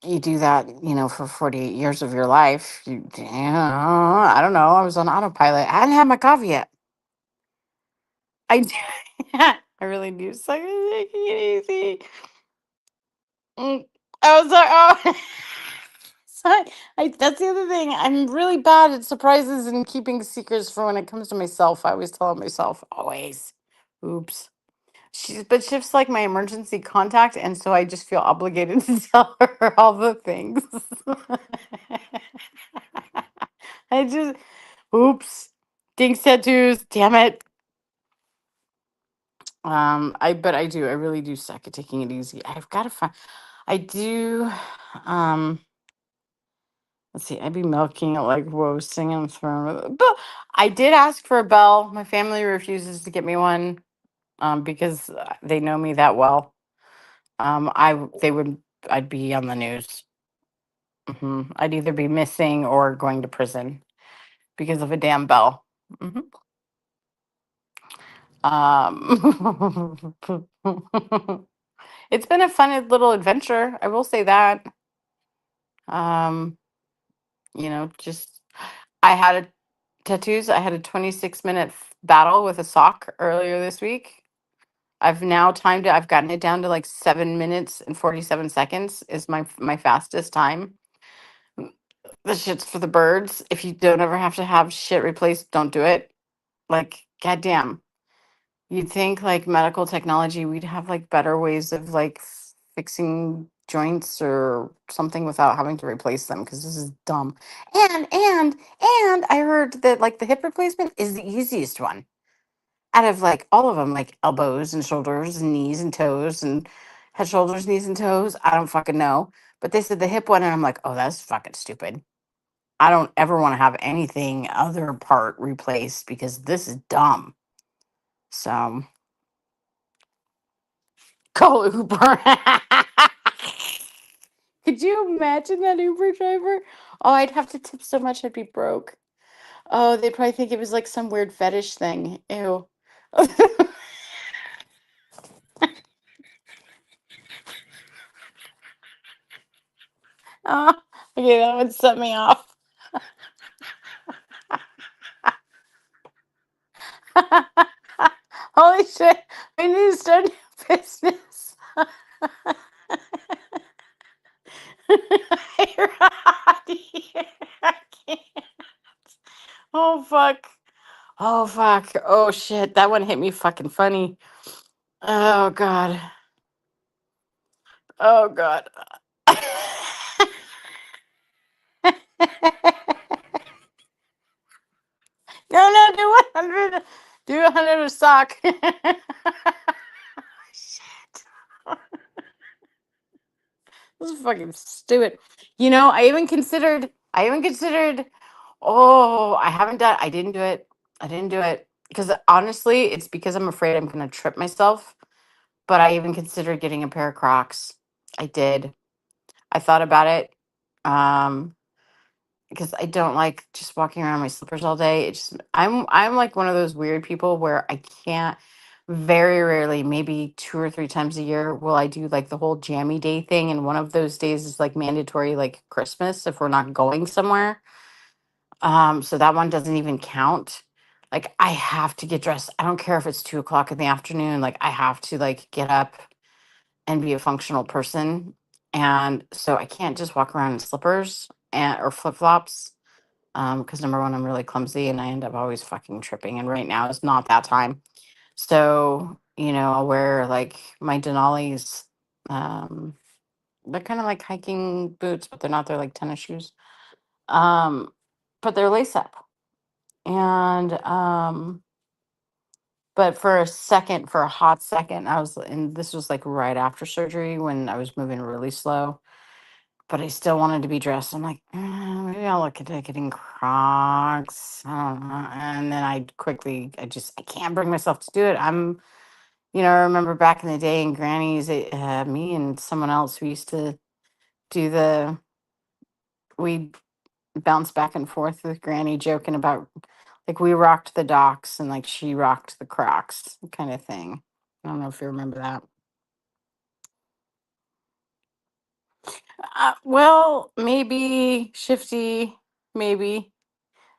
Speaker 6: you do that, for 48 years of your life. I don't know. I was on autopilot. I hadn't had my coffee yet. I do. I really do suck at taking it easy. I was like, oh. So that's the other thing. I'm really bad at surprises and keeping secrets for when it comes to myself. I always tell myself, always. Oops. But Shift's like my emergency contact, and so I just feel obligated to tell her all the things. I just, oops, Dinks tattoos, damn it. But I do, I really do suck at taking it easy. I've got to find, I do, um, let's see, I'd be milking it like, whoa, singing on the throne. But I did ask for a bell. My family refuses to get me one, because they know me that well. I'd be on the news. I'd either be missing or going to prison because of a damn bell. Um, it's been a fun little adventure. I will say that. Um, just I had a tattoos. I had a 26-minute battle with a sock earlier this week. I've now timed it. I've gotten it down to like 7 minutes and 47 seconds is my fastest time. The shit's for the birds. If you don't ever have to have shit replaced, don't do it. Like, goddamn. You'd think like medical technology, we'd have like better ways of like fixing joints or something without having to replace them because this is dumb. And I heard that like the hip replacement is the easiest one out of like all of them, like elbows and shoulders and knees and toes and head, shoulders, knees and toes. I don't fucking know. But they said the hip one, and I'm like, oh, that's fucking stupid. I don't ever want to have anything other part replaced because this is dumb. So call Uber. Could you imagine that Uber driver? Oh, I'd have to tip so much I'd be broke. Oh, they'd probably think it was like some weird fetish thing. Ew. Ah, okay, that would set me off. Holy shit. We need to start a new business. Roddy, I can't. Oh fuck. Oh fuck. Oh shit. That one hit me fucking funny. Oh god. Oh god. No, no, do 100. Do 100 a sock. Shit. This is fucking stupid. You know, I even considered, oh, I didn't do it. I didn't do it. Because honestly, it's because I'm afraid I'm going to trip myself. But I even considered getting a pair of Crocs. I did. I thought about it. Um, because I don't like just walking around in my slippers all day. It just I'm like one of those weird people where I can't, very rarely, maybe 2 or 3 times a year, will I do like the whole jammy day thing. And one of those days is like mandatory, like Christmas, if we're not going somewhere. So that one doesn't even count. Like I have to get dressed. I don't care if it's 2 o'clock in the afternoon. Like I have to like get up and be a functional person. And so I can't just walk around in slippers or flip flops. Because number one, I'm really clumsy and I end up always fucking tripping. And right now is not that time. So, I'll wear like my Denali's. Um, they're kind of like hiking boots, but they're not. They're like tennis shoes. Um, but they're lace up. And but for a hot second, and this was like right after surgery when I was moving really slow, but I still wanted to be dressed. I'm like, maybe I'll look at getting Crocs. I don't know. And then I can't bring myself to do it. I remember back in the day in Granny's, me and someone else, we'd bounce back and forth with Granny joking about, like, we rocked the docks and like she rocked the Crocs kind of thing. I don't know if you remember that. Well, maybe Shifty, maybe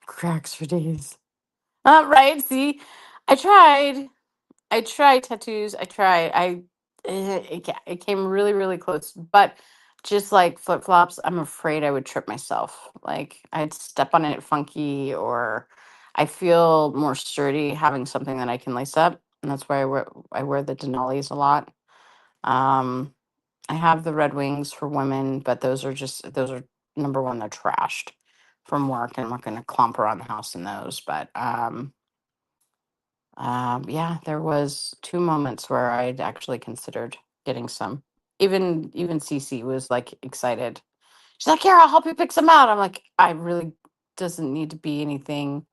Speaker 6: Crocs for days. Right. See, I tried. I tried tattoos. I tried. It came really, really close. But just like flip flops, I'm afraid I would trip myself. Like I'd step on it funky, or I feel more sturdy having something that I can lace up, and that's why I wear the Denali's a lot. Um, I have the Red Wings for women, but those are number one. They're trashed from work, and I'm not going to clomp around the house in those. But yeah, there was 2 moments where I'd actually considered getting some. Even Cece was like excited. She's like, "Here, I'll help you pick some out." I'm like, "I really doesn't need to be anything."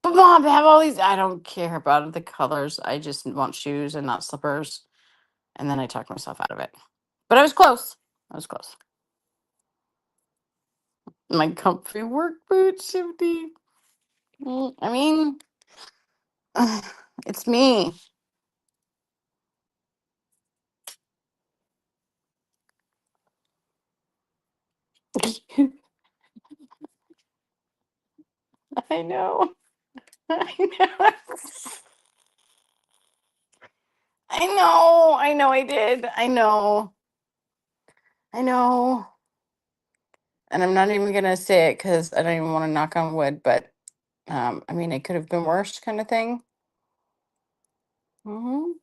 Speaker 6: But mom, I have all these. I don't care about the colors. I just want shoes and not slippers. And then I talked myself out of it. But I was close. I was close. My comfy work boots, Shifty. I mean, it's me. I know. I know. I know I did. I know. I know. And I'm not even gonna say it because I don't even want to knock on wood, but I mean it could have been worse kind of thing. Hmm.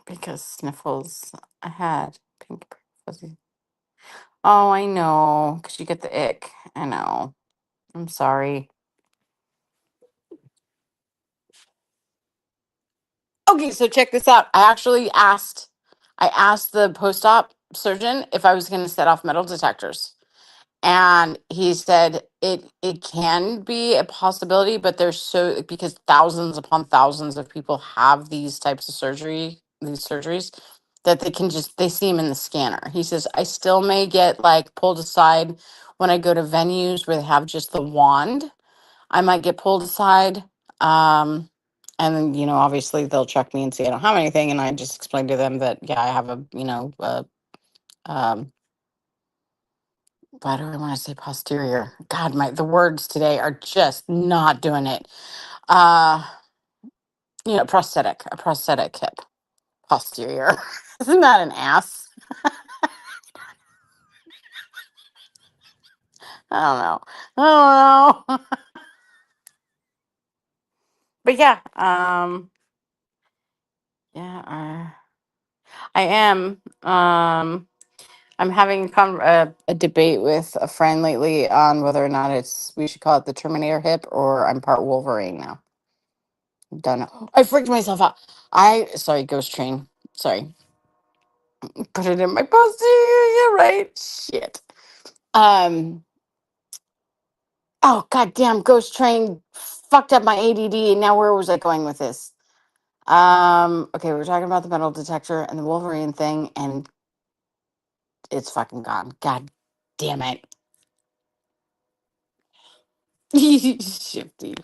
Speaker 6: Because sniffles I had pink fuzzy. Oh, I know. Because you get the ick. I know. I'm sorry. Okay, so check this out. I asked the post-op surgeon if I was going to set off metal detectors. And he said it can be a possibility, but there's so because thousands upon thousands of people have these types of these surgeries, that they see them in the scanner. He says I still may get like pulled aside when I go to venues where they have just the wand. I might get pulled aside. And then, obviously they'll check me and see I don't have anything. And I just explained to them that, yeah, I have um, why do I want to say posterior? God, the words today are just not doing it. Uh, a prosthetic hip, posterior. Isn't that an ass? I don't know. I don't know. But yeah, yeah, I am. I'm having a debate with a friend lately on whether or not we should call it the Terminator hip or I'm part Wolverine now. Don't know. I freaked myself out. Sorry, Ghost Train. Sorry. Put it in my posterior, right? Shit. Um. Oh, goddamn, Ghost Train fucked up my ADD. And now where was I going with this? Okay, we're talking about the metal detector and the Wolverine thing, and it's fucking gone. God damn it. Shifty.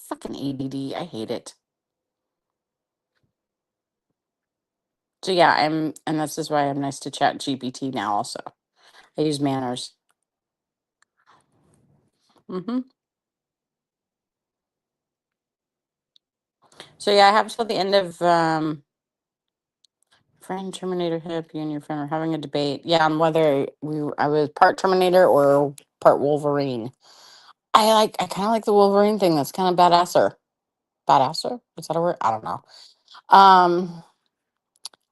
Speaker 6: Fucking ADD. I hate it. So yeah, and this is why I'm nice to Chat GPT now also. I use manners. Mm-hmm. So yeah, I have till the end of friend Terminator hip. You and your friend are having a debate. Yeah, on whether I was part Terminator or part Wolverine. I kind of like the Wolverine thing. That's kind of badasser. Badasser? Is that a word? I don't know. Um,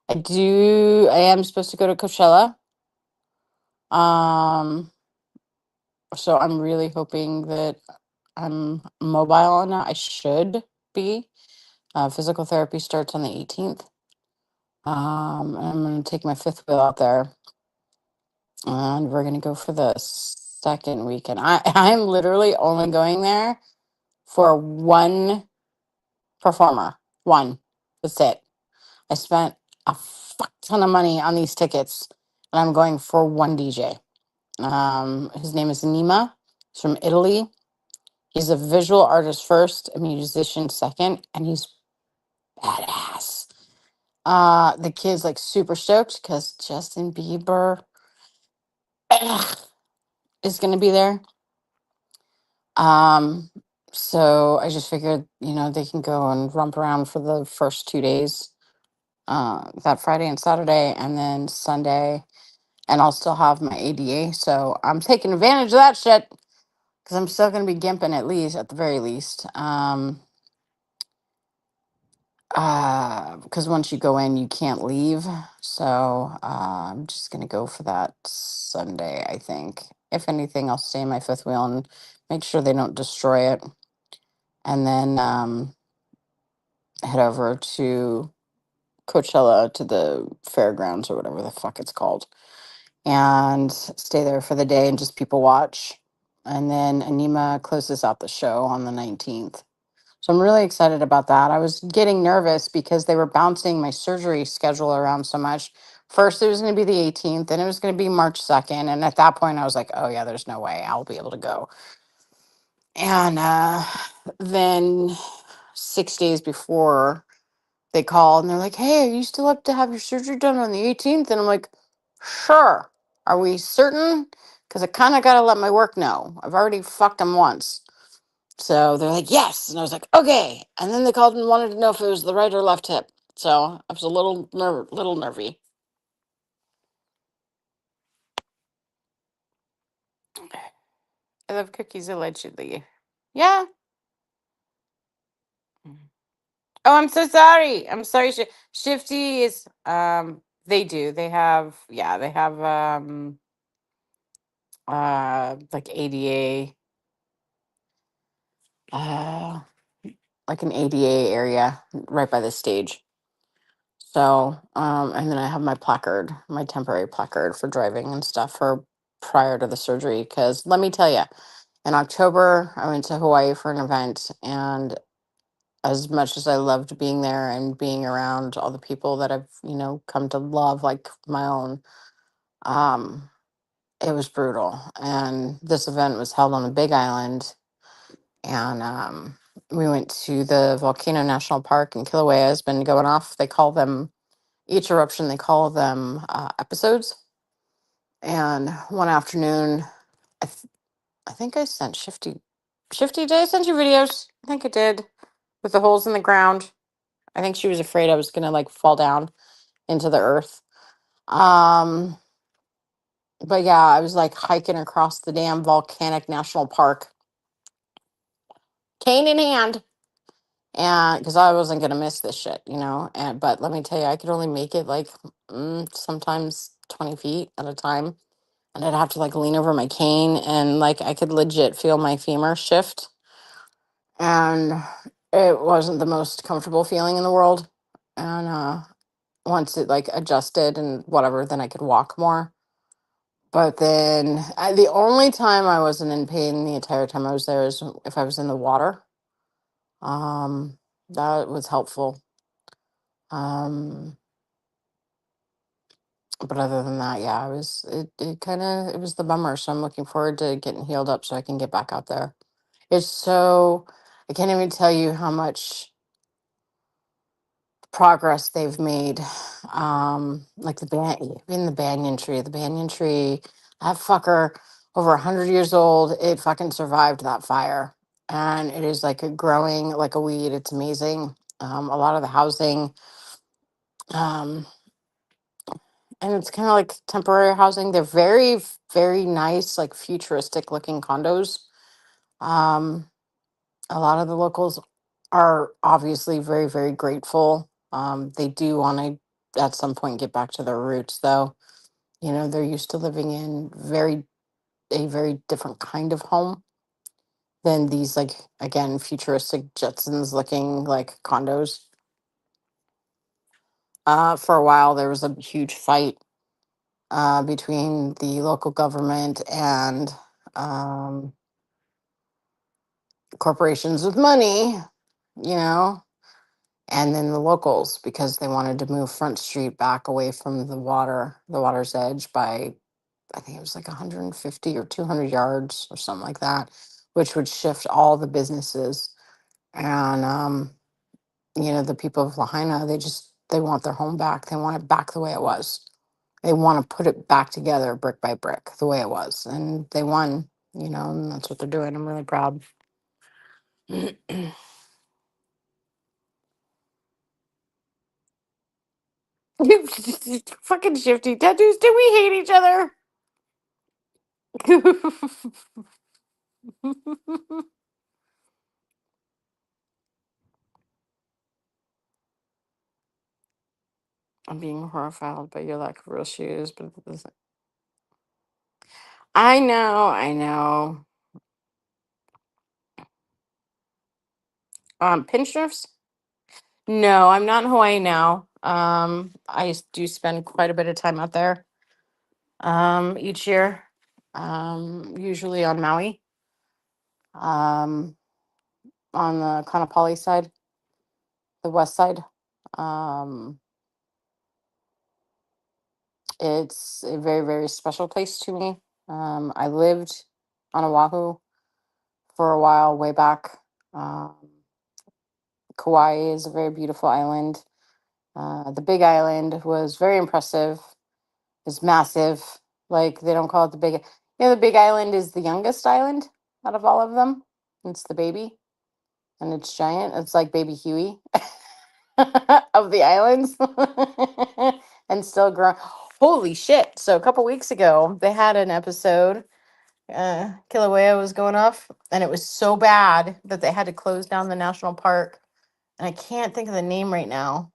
Speaker 6: I am supposed to go to Coachella. Um, so I'm really hoping that I'm mobile enough. I should be. Physical therapy starts on the 18th. And I'm going to take my fifth wheel out there, and we're going to go for the second weekend. I'm literally only going there for one performer. One. That's it. I spent a fuck ton of money on these tickets, and I'm going for one DJ. His name is Nima. He's from Italy. He's a visual artist first, a musician second, and he's badass. The kid's like super stoked because Justin Bieber is going to be there. Um, so I just figured, they can go and romp around for the first 2 days, that Friday and Saturday, and then Sunday, and I'll still have my ADA. So I'm taking advantage of that shit because I'm still going to be gimping at the very least. Because once you go in, you can't leave. So I'm just gonna go for that Sunday, I think. If anything, I'll stay in my fifth wheel and make sure they don't destroy it, and then head over to Coachella to the fairgrounds or whatever the fuck it's called, and stay there for the day and just people watch. And then Anima closes out the show on the 19th. So I'm really excited about that. I was getting nervous because they were bouncing my surgery schedule around so much. First, it was going to be the 18th, then it was going to be March 2nd. And at that point, I was like, oh, yeah, there's no way I'll be able to go. And then 6 days before, they called and they're like, hey, are you still up to have your surgery done on the 18th? And I'm like, sure. Are we certain? Because I kind of got to let my work know. I've already fucked them once. So they're like, yes. And I was like, okay. And then they called and wanted to know if it was the right or left hip. So I was a little nervy. I love cookies allegedly. Yeah. Oh, I'm so sorry. I'm sorry. Shifty is they do. They have like ADA like an ADA area right by the stage. So, and then I have my placard, my temporary placard for driving and stuff for prior to the surgery. Because let me tell you, in October, I went to Hawaii for an event, and as much as I loved being there and being around all the people that I've, come to love like my own, um, it was brutal. And this event was held on the Big Island, and we went to the Volcano National Park, and Kilauea has been going off. They call them each eruption, they call them episodes. And one afternoon, I, th- I think I sent Shifty, did I send you videos? I think I did, with the holes in the ground. I think she was afraid I was gonna like fall down into the earth. Um, but yeah, I was like hiking across the damn volcanic national park, cane in hand, and because I wasn't gonna miss this shit, And but let me tell you, I could only make it like sometimes 20 feet at a time, and I'd have to like lean over my cane, and like I could legit feel my femur shift, and it wasn't the most comfortable feeling in the world. And once it like adjusted and whatever, then I could walk more. But then the only time I wasn't in pain the entire time I was there is if I was in the water. Um, that was helpful. Um, but other than that, yeah, it was the bummer. So I'm looking forward to getting healed up so I can get back out there. It's so, I can't even tell you how much progress they've made. Like the banyan tree. The banyan tree, that fucker, over 100 years old, it fucking survived that fire. And it is like growing like a weed. It's amazing. A lot of the housing, um, and it's kind of like temporary housing. They're very, very nice, like futuristic looking condos. Um, a lot of the locals are obviously very, very grateful. They do want to, at some point, get back to their roots, though. They're used to living in a very different kind of home than these, like, again, futuristic Jetsons looking like condos. For a while, there was a huge fight between the local government and um, corporations with money, you know, and then the locals because they wanted to move Front Street back away from the water's edge by, I think it was like 150 or 200 yards or something like that, which would shift all the businesses. And the people of Lahaina, they want their home back. They want it back the way it was. They want to put it back together brick by brick the way it was, and they won. And that's what they're doing. I'm really proud. Fucking Shifty tattoos. Did we hate each other? I'm being horrified by your lack of real shoes, but I know, I know. Pinch nurse? No, I'm not in Hawaii now. I do spend quite a bit of time out there. Each year. Usually on Maui. Um, on the Kanapali side, the west side. Um, it's a very, very special place to me. I lived on Oahu for a while, way back. Um, Kauai is a very beautiful island. The Big Island was very impressive. It's massive. Like they don't call it the big. The Big Island is the youngest island out of all of them. It's the baby, and it's giant. It's like Baby Huey of the islands, and still growing. Holy shit! So a couple weeks ago, they had an episode. Kilauea was going off, and it was so bad that they had to close down the national park. And I can't think of the name right now,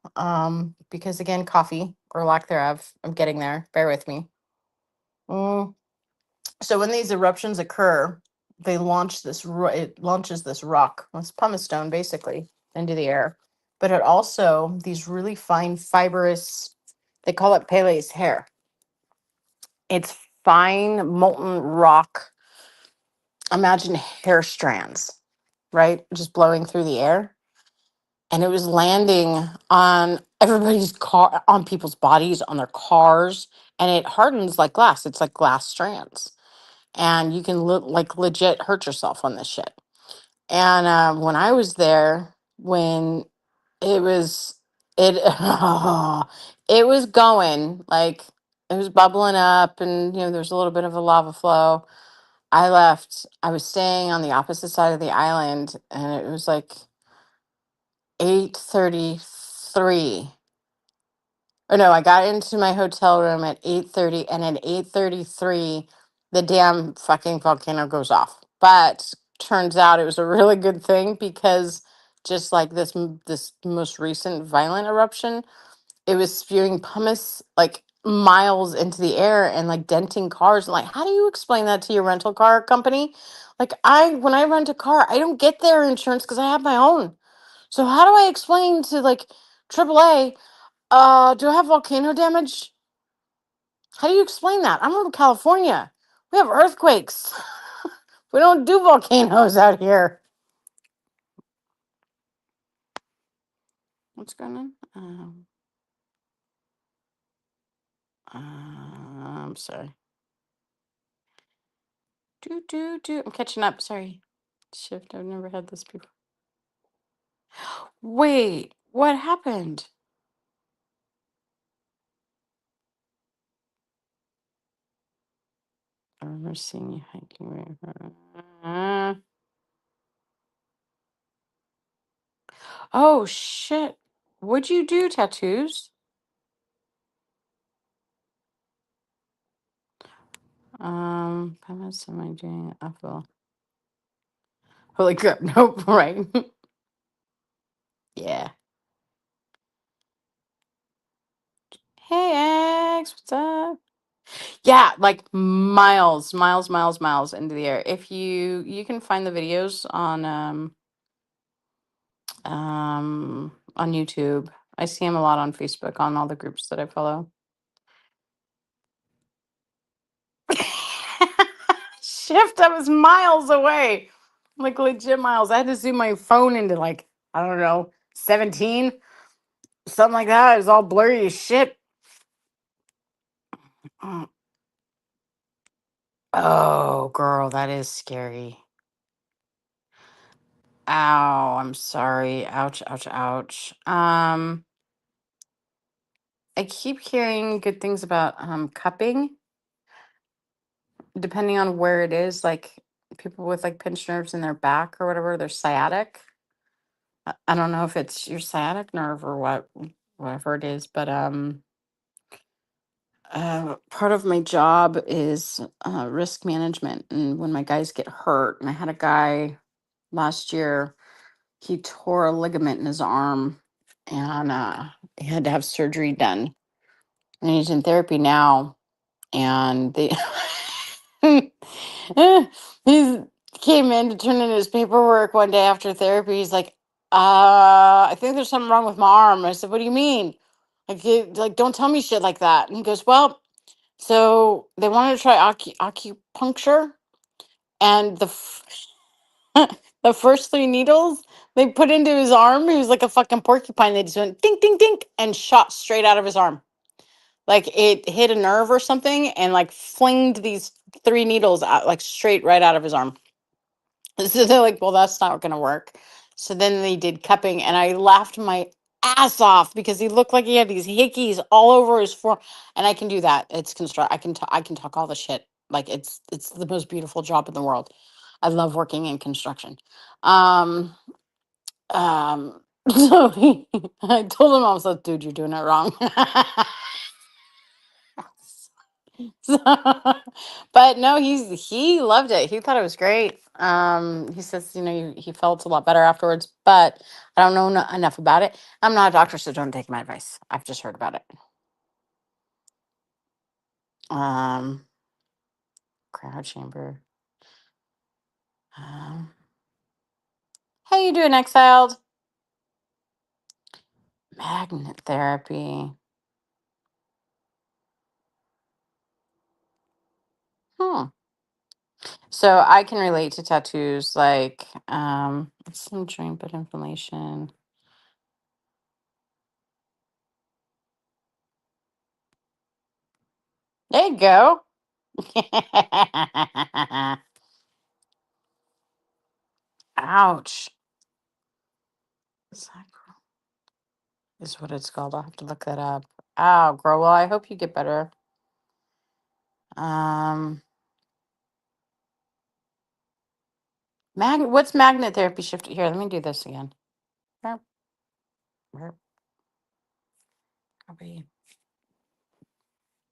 Speaker 6: because again, coffee or lack thereof. I'm getting there. Bear with me. Mm. So when these eruptions occur, they launch this. It launches this rock. It's pumice stone, basically, into the air. But it also, these really fine fibrous, they call it Pele's hair. It's fine molten rock. Imagine hair strands, right? Just blowing through the air. And it was landing on everybody's car, on people's bodies, on their cars, and it hardens like glass. It's like glass strands, and you can like legit hurt yourself on this shit. And when I was there, when it was it, it was going like it was bubbling up, and you know there's a little bit of a lava flow. I left. I was staying on the opposite side of the island, and it was like 8:33. Or no, I got into my hotel room at 8:30, and at 8:33 the damn fucking volcano goes off. But turns out it was a really good thing, because just like this most recent violent eruption, it was spewing pumice like miles into the air and like denting cars. Like, how do you explain that to your rental car company? Like, when I rent a car, I don't get their insurance because I have my own. So how do I explain to like AAA, do I have volcano damage? How do you explain that? I'm from California. We have earthquakes. We don't do volcanoes out here. What's going on? I'm sorry. Do. I'm catching up. Sorry. Shift. I've never had this before. Wait, what happened? I remember seeing you hiking. Oh shit! Would you do tattoos? How much am I doing? I feel. Holy crap! Nope. Right. Yeah. Hey X, what's up? Yeah, like miles into the air. If you can find the videos on YouTube. I see him a lot on Facebook on all the groups that I follow. Shift, I was miles away. Like legit miles. I had to zoom my phone into like, I don't know, 17, something like that. It was all blurry as shit. Mm. Oh, girl, that is scary. Ow, I'm sorry. Ouch, ouch, ouch. I keep hearing good things about cupping, depending on where it is, like people with like pinched nerves in their back or whatever, they're sciatic. I don't know if it's your sciatic nerve or whatever it is, but part of my job is risk management, and when my guys get hurt, and I had a guy last year, he tore a ligament in his arm, and he had to have surgery done, and he's in therapy now, and they he came in to turn in his paperwork one day after therapy. He's like, I think there's something wrong with my arm. I said, what do you mean? Like, don't tell me shit like that. And he goes, well, so they wanted to try acupuncture, and the first three needles they put into his arm, he was like a fucking porcupine. They just went ding, ding, ding, and shot straight out of his arm. Like it hit a nerve or something, and like flinged these three needles out, like straight right out of his arm. So they're like, well, that's not going to work. So then they did cupping, and I laughed my ass off because he looked like he had these hickeys all over his form. And I can do that. It's construct. I can talk all the shit. Like it's the most beautiful job in the world. I love working in construction. Um, so I told him, I was like, dude, you're doing it wrong. So, but no, he loved it. He thought it was great. He says, you know, he felt a lot better afterwards, but I don't know enough about it. I'm not a doctor, so don't take my advice. I've just heard about it. Um, crowd chamber. Um, how you doing, exiled? Magnet therapy. Hmm. So I can relate to tattoos like some joint butt inflammation. There you go. Ouch. Sacral is what it's called. I'll have to look that up. Ow, girl. Well, I hope you get better. What's magnet therapy shift? Here, let me do this again. Burp, burp. Copy.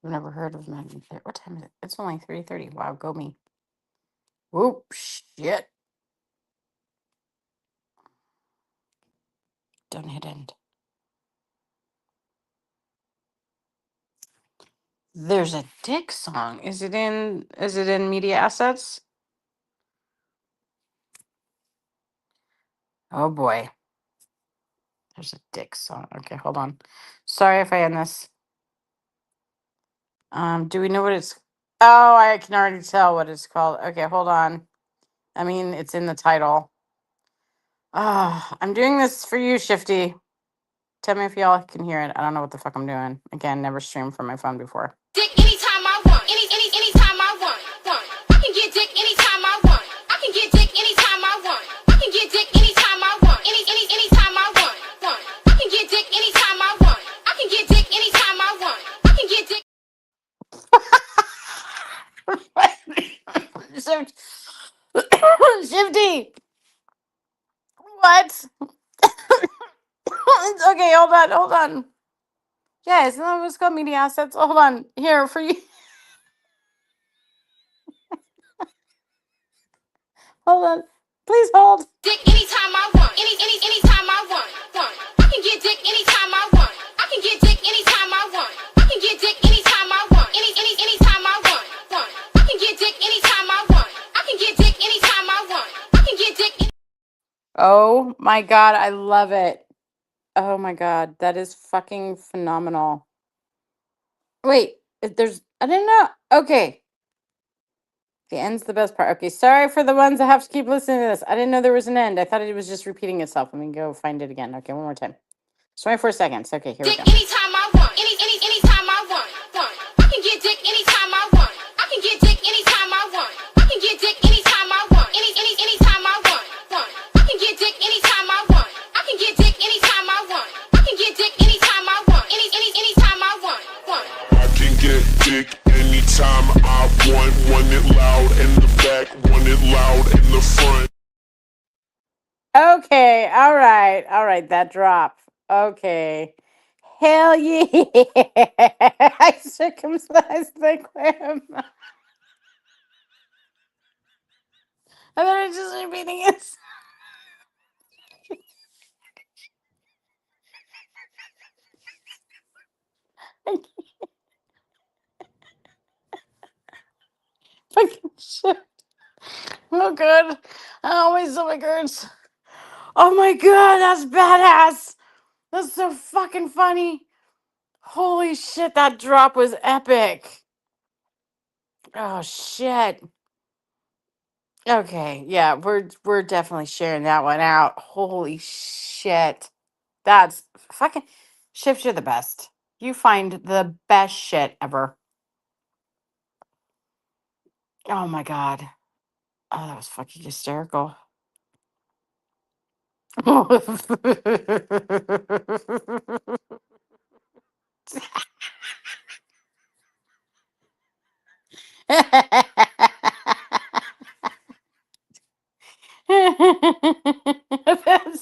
Speaker 6: I've never heard of magnet therapy. What time is it? It's only 3:30. Wow, go me. Whoop, shit. Don't hit end. There's a Dick song. Is it in media assets? Oh boy. There's a Dick song. Okay, hold on. Sorry if I end this. Do we know what it's Oh, I can already tell what it's called. Okay, hold on. I mean, it's in the title. I'm doing this for you, Shifty. Tell me if y'all can hear it. I don't know what the fuck I'm doing. Again, never streamed from my phone before.
Speaker 1: Dick anytime I want. Anytime I want. I can get dick anytime I want. I can get dick anytime I want. I can get dick anytime I want. Anytime I want. I can get dick anytime I want. I can get dick anytime I want. I can get dick.
Speaker 6: Shifty! What? Okay, hold on. Yeah, isn't that what's called media assets? Hold on. Here, for you. Hold on. Please hold.
Speaker 1: Dick anytime I want. Anytime I want. I can get dick anytime I want. I can get dick anytime I want. I can get dick anytime I want. Anytime I want. I can get dick anytime I want. I can get dick anytime I want. I can get dick.
Speaker 6: Oh my god, I love it. Oh my god, that is fucking phenomenal. Wait, I didn't know. Okay. The end's the best part. Okay, sorry for the ones that have to keep listening to this. I didn't know there was an end. I thought it was just repeating itself. Let me go find it again. Okay, one more time. It's 24 seconds. Okay, here we
Speaker 1: Dick
Speaker 6: go.
Speaker 1: anytime I want. Anytime I want. I can get dick anytime I want. I can get dick anytime I want. I can get dick anytime I want. Anytime I want. I can get dick anytime I want. I can get dick anytime I want. I can get dick anytime I want. Anytime I want.
Speaker 4: I can get dick anytime I want it loud in the back, want it loud in the front.
Speaker 6: Okay, all right, that drop. Okay. Hell yeah. I circumcised the clam. I thought I was just repeating it. Fucking shit. Oh god. Oh, my stomach hurts. Oh my god, that's badass. That's so fucking funny. Holy shit, that drop was epic. Oh shit. Okay, yeah, we're definitely sharing that one out. Holy shit. That's fucking Shift, you're the best. You find the best shit ever. Oh my god. Oh, that was fucking hysterical. That's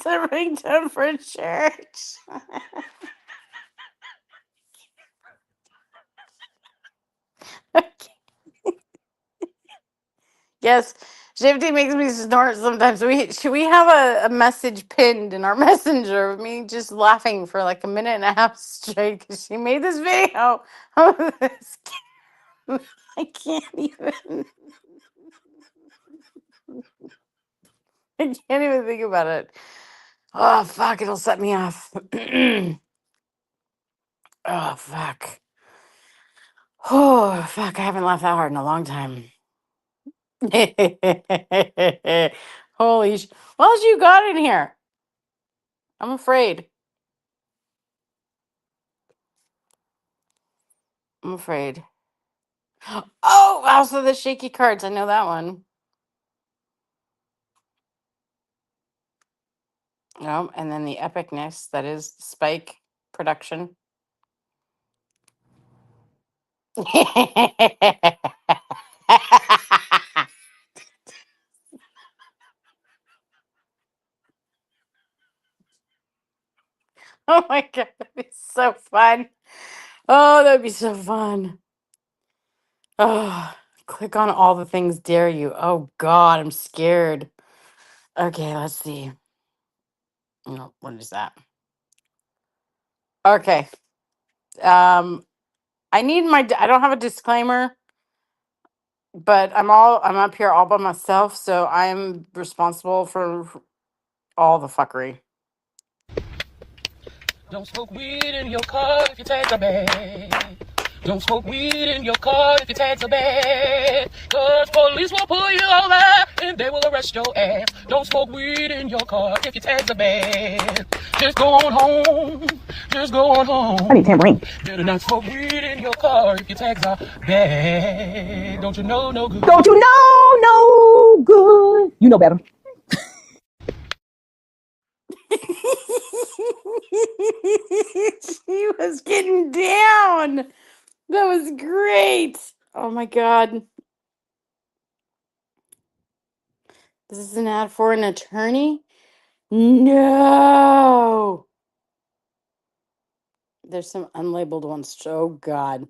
Speaker 6: a ringtone for church. Yes, Shifty makes me snort sometimes. Should we have a message pinned in our messenger of me just laughing for like a minute and a half straight because she made this video of this. I can't even. I can't even think about it. Oh fuck! It'll set me off. Oh, fuck. Oh, fuck. I haven't laughed that hard in a long time. Holy what else you got in here? I'm afraid. I'm afraid. Oh, also the shaky cards. I know that one. No, and then the epicness that is Spike production. Oh my god, that'd be so fun. Oh, that'd be so fun. Oh, click on all the things dare you. Oh god, I'm scared. Okay, let's see. No, what is that? Okay. I need I don't have a disclaimer, but I'm up here all by myself, so I'm responsible for all the fuckery.
Speaker 5: Don't smoke weed in your car if your tags are bad. Don't smoke weed in your car if your tags are bad. Cause police will pull you over and they will arrest your ass. Don't smoke weed in your car if your tags are bad. Just go on home. Just go on home. I need tambourine. Better not smoke weed in your car if your tags are bad. Don't you know no good?
Speaker 7: Don't you know no good? You know better.
Speaker 6: She was getting down. That was great. Oh my god. This is an ad for an attorney? No. There's some unlabeled ones. Oh god.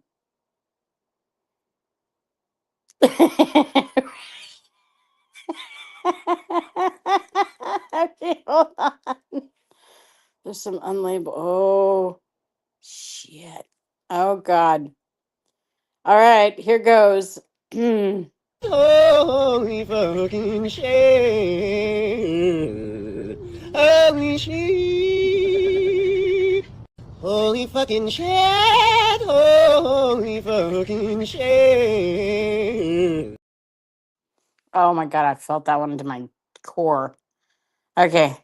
Speaker 6: Okay, hold on. There's some unlabeled. Oh shit. Oh god. All right, here goes.
Speaker 7: Holy fucking shit. Holy shit. Holy fucking shit. Holy fucking shit.
Speaker 6: Oh my god, I felt that one into my core. Okay.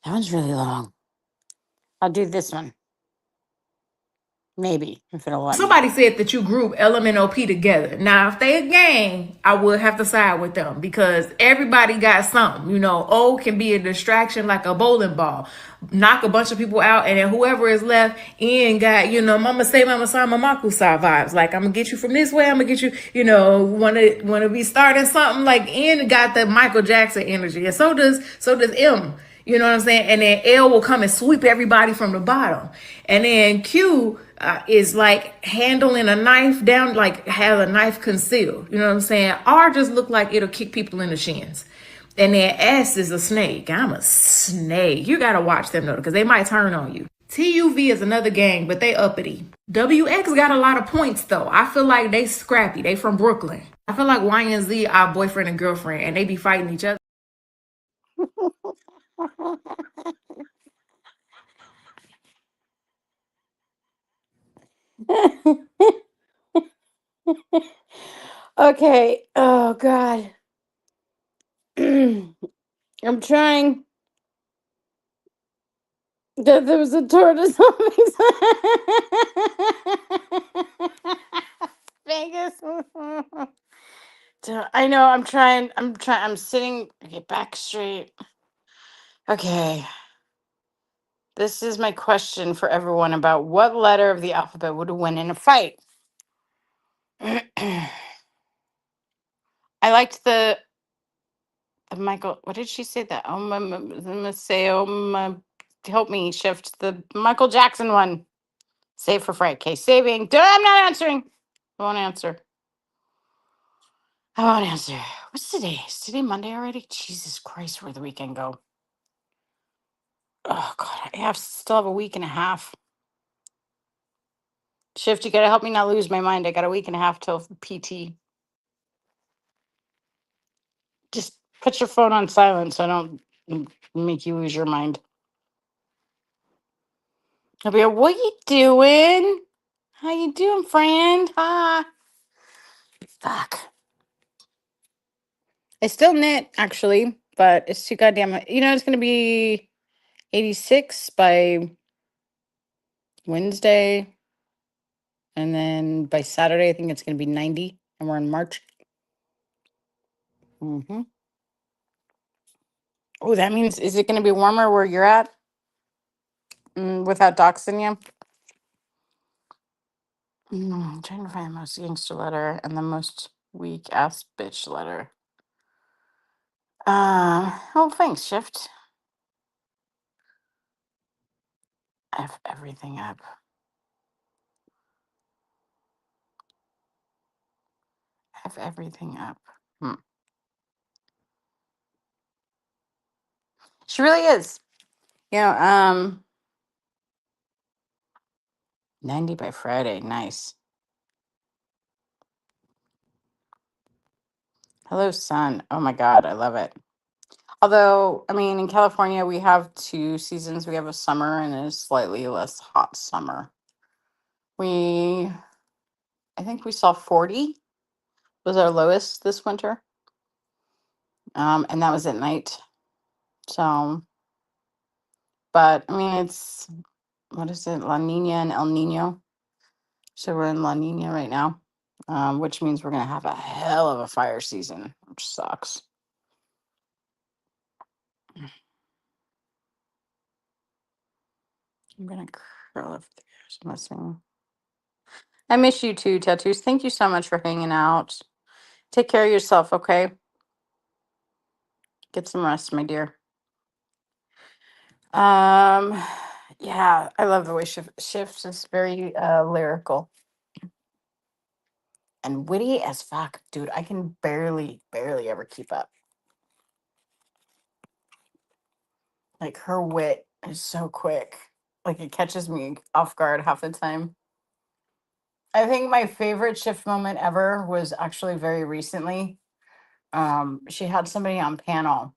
Speaker 6: That one's really long. I'll do this one. Maybe, if it'll let me.
Speaker 8: Somebody said that you group LMNOP together. Now, if they a gang, I would have to side with them because everybody got something. You know, O can be a distraction like a bowling ball. Knock a bunch of people out, and then whoever is left, Ian got, you know, Mama say, Mama say, Mama Makusa vibes. Like, I'm gonna get you from this way, I'm gonna get you, you know, wanna be starting something. Like, Ian got the Michael Jackson energy, and so does M. You know what I'm saying? And then L will come and sweep everybody from the bottom. And then Q is like handling a knife down, like have a knife concealed. You know what I'm saying? R just look like it'll kick people in the shins. And then S is a snake. I'm a snake. You got to watch them though, because they might turn on you. TUV is another gang, but they uppity. WX got a lot of points though. I feel like they scrappy. They from Brooklyn. I feel like Y and Z are boyfriend and girlfriend, and they be fighting each other.
Speaker 6: Okay. Oh god. I'm trying. There was a tortoise on Vegas. I know. I'm trying. I'm sitting. Okay, back straight. Okay. This is my question for everyone about what letter of the alphabet would win in a fight. I liked the Michael. What did she say? That help me shift the Michael Jackson one. Save for Fright. Okay, saving. I'm not answering. I won't answer. I won't answer. What's today? Is today Monday already? Jesus Christ, where'd the weekend go? Oh God, still have a week and a half. Shift, you gotta help me not lose my mind. I got a week and a half till PT. Just put your phone on silent so I don't make you lose your mind. I'll be like, what you doing? How you doing, friend? Hi. Fuck. I still knit actually, but it's too goddamn. It's gonna be 86 by Wednesday, and then by Saturday, I think it's gonna be 90, and we're in March. Mm-hmm. Oh, that means is it gonna be warmer where you're at? Without doxing you? I'm trying to find the most gangster letter and the most weak ass bitch letter. Oh, thanks, Shift. F everything up. F everything up. Hmm. She really is. 90 by Friday. Nice. Hello, sun. Oh my God, I love it. Although, I mean, in California, we have two seasons. We have a summer and a slightly less hot summer. I think we saw 40 was our lowest this winter. And that was at night. So, but I mean, what is it? La Nina and El Nino. So we're in La Nina right now, which means we're going to have a hell of a fire season, which sucks. I'm going to curl up the ears. I'm missing. I miss you too, Tattoos. Thank you so much for hanging out. Take care of yourself, okay? Get some rest, my dear. Yeah, I love the way Shifts is very lyrical and witty as fuck, dude. I can barely ever keep up. Like her wit is so quick. Like it catches me off guard half the time. I think my favorite Shift moment ever was actually very recently. She had somebody on panel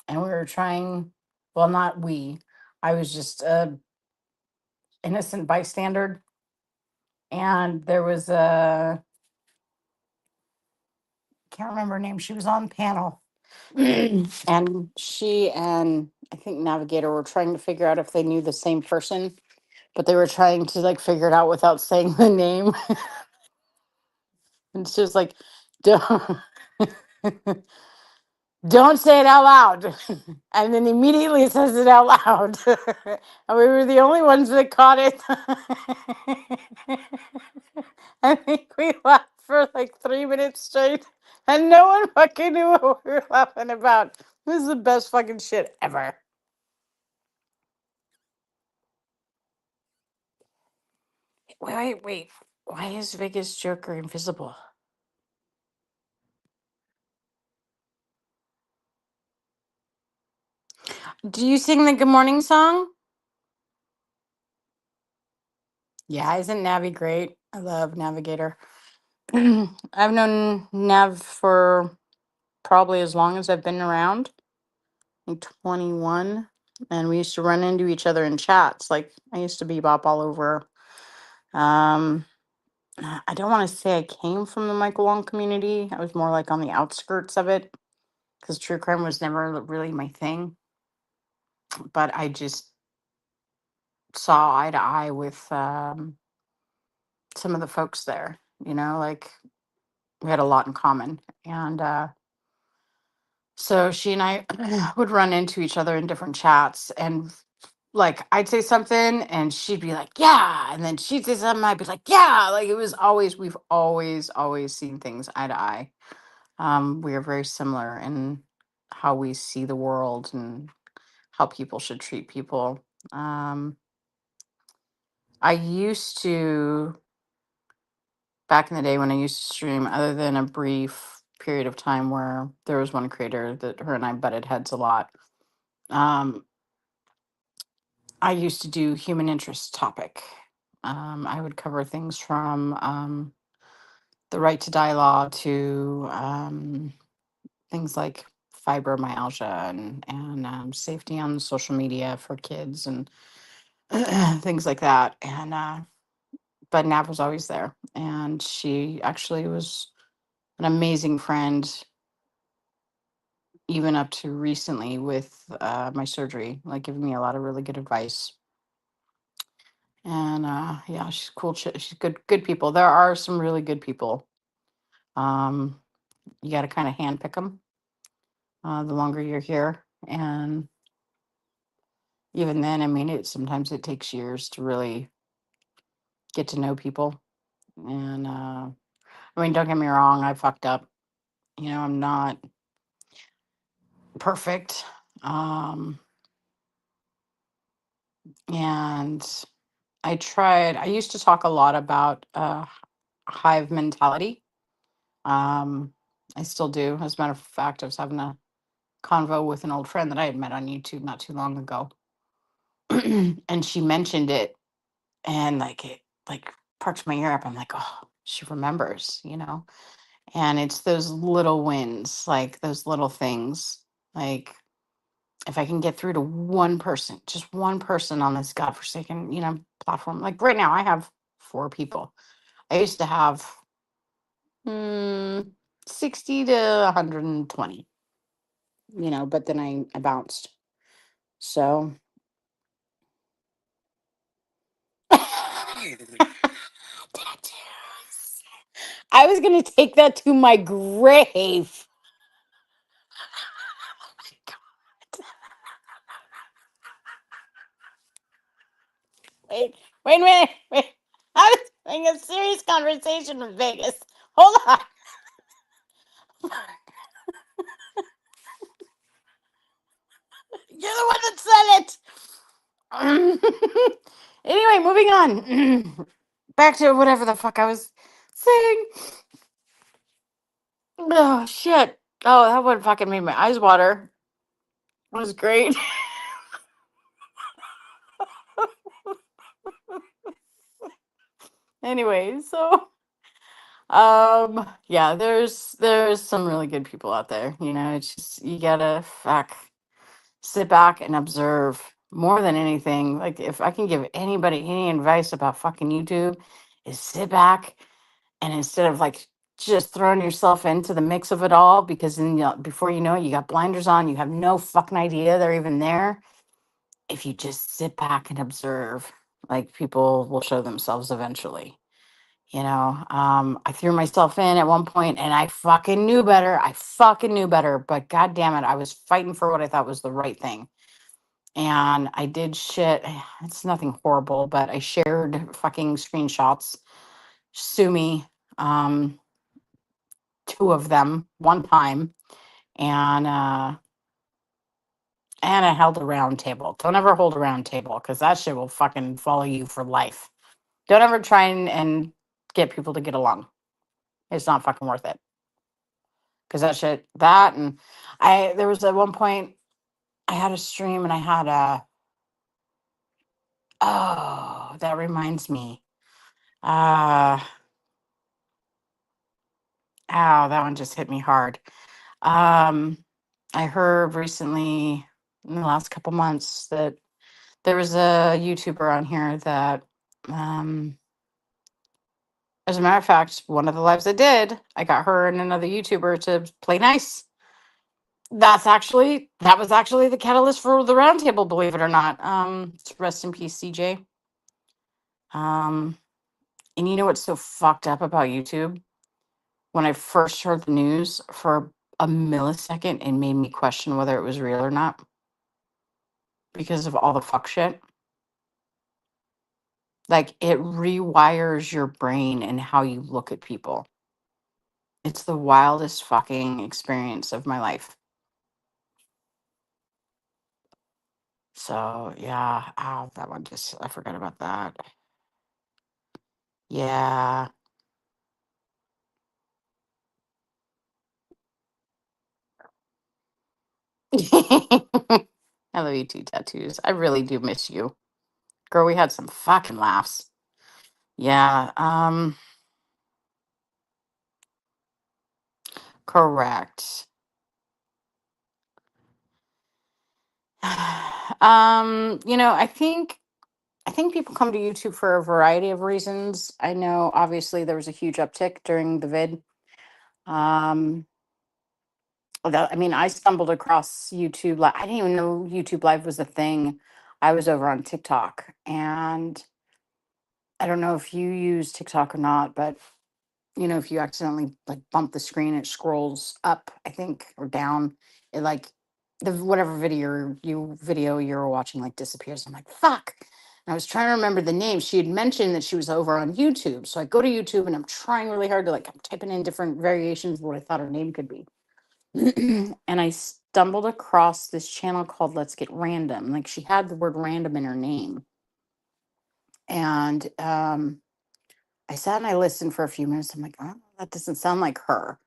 Speaker 6: and we were trying, well, not we. I was just a innocent bystander. And there was can't remember her name. She was on panel. And she and I think Navigator were trying to figure out if they knew the same person, but they were trying to like figure it out without saying the name. And she was like, don't, don't say it out loud. And then immediately says it out loud. And we were the only ones that caught it. I think we laughed for like 3 minutes straight. And no one fucking knew what we were laughing about. This is the best fucking shit ever. Wait. Why is Vegas Joker invisible? Do you sing the good morning song? Yeah, isn't Navi great? I love Navigator. I've known Nav for probably as long as I've been around, like 21. And we used to run into each other in chats. Like I used to bebop all over. I don't want to say I came from the Michael Long community. I was more like on the outskirts of it because true crime was never really my thing. But I just saw eye to eye with some of the folks there. Like we had a lot in common. And so she and I would run into each other in different chats. And like I'd say something and she'd be like, yeah. And then she'd say something, I'd be like, yeah. Like we've always seen things eye to eye. We are very similar in how we see the world and how people should treat people. I used to, back in the day when I used to stream, other than a brief period of time where there was one creator that her and I butted heads a lot. I used to do human interest topic. I would cover things from the right to die law to things like fibromyalgia and safety on social media for kids and things like that. And but Nav was always there, and she actually was an amazing friend, even up to recently with my surgery, like giving me a lot of really good advice. And yeah, she's cool. She's good people. There are some really good people. Um, you got to kind of handpick them the longer you're here, and even then, I mean, sometimes it takes years to really get to know people. And I mean, don't get me wrong, I fucked up. I'm not perfect. Um, and I used to talk a lot about hive mentality. Um, I still do. As a matter of fact, I was having a convo with an old friend that I had met on YouTube not too long ago. And she mentioned it, and like it like perked my ear up. I'm like, oh, she remembers. And it's those little wins, like those little things. Like if I can get through to one person, just one person on this godforsaken, platform. Like right now, I have 4 people. I used to have 60 to 120, but then I bounced. So I was going to take that to my grave. Wait, wait a minute. Wait. I was having a serious conversation with Vegas. Hold on. You're the one that said it. Anyway, moving on. Back to whatever the fuck I was saying. Oh, shit. Oh, that one fucking made my eyes water. It was great. Anyway, so yeah, there's some really good people out there. It's just you gotta sit back and observe more than anything. Like if I can give anybody any advice about fucking YouTube, is sit back and instead of like just throwing yourself into the mix of it all, because then before you know it, you got blinders on, you have no fucking idea they're even there. If you just sit back and observe, like people will show themselves eventually. I threw myself in at one point and I fucking knew better. But god damn it, I was fighting for what I thought was the right thing. And I did shit. It's nothing horrible, but I shared fucking screenshots. Sue me. 2 of them one time. And I held a round table. Don't ever hold a round table because that shit will fucking follow you for life. Don't ever try and get people to get along. It's not fucking worth it. Because and there was at one point I had a stream and I had oh, that reminds me. Ow, that one just hit me hard. I heard recently in the last couple months that there was a YouTuber on here that, as a matter of fact, one of the lives I did, I got her and another YouTuber to play nice. That was actually the catalyst for the roundtable, believe it or not. Rest in peace, CJ. And you know what's so fucked up about YouTube? When I first heard the news, for a millisecond, it made me question whether it was real or not because of all the fuck shit. Like it rewires your brain and how you look at people. It's the wildest fucking experience of my life. So yeah, that one I forgot about that. Yeah. I love you too, tattoos. I really do miss you. Girl, we had some fucking laughs. Yeah, correct. I think I think people come to YouTube for a variety of reasons. I know obviously there was a huge uptick during the vid. Um, I mean, I stumbled across YouTube. I didn't even know YouTube Live was a thing. I was over on TikTok, and I don't know if you use TikTok or not, but you know, if you accidentally like bump the screen, it scrolls up, I think, or down. It like the whatever video you were watching like disappears. I'm like, fuck. And I was trying to remember the name. She had mentioned that she was over on YouTube. So I go to YouTube and I'm trying really hard to like I'm typing in different variations of what I thought her name could be. And I stumbled across this channel called Let's Get Random. Like she had the word random in her name. And I sat and I listened for a few minutes. I'm like, oh, that doesn't sound like her.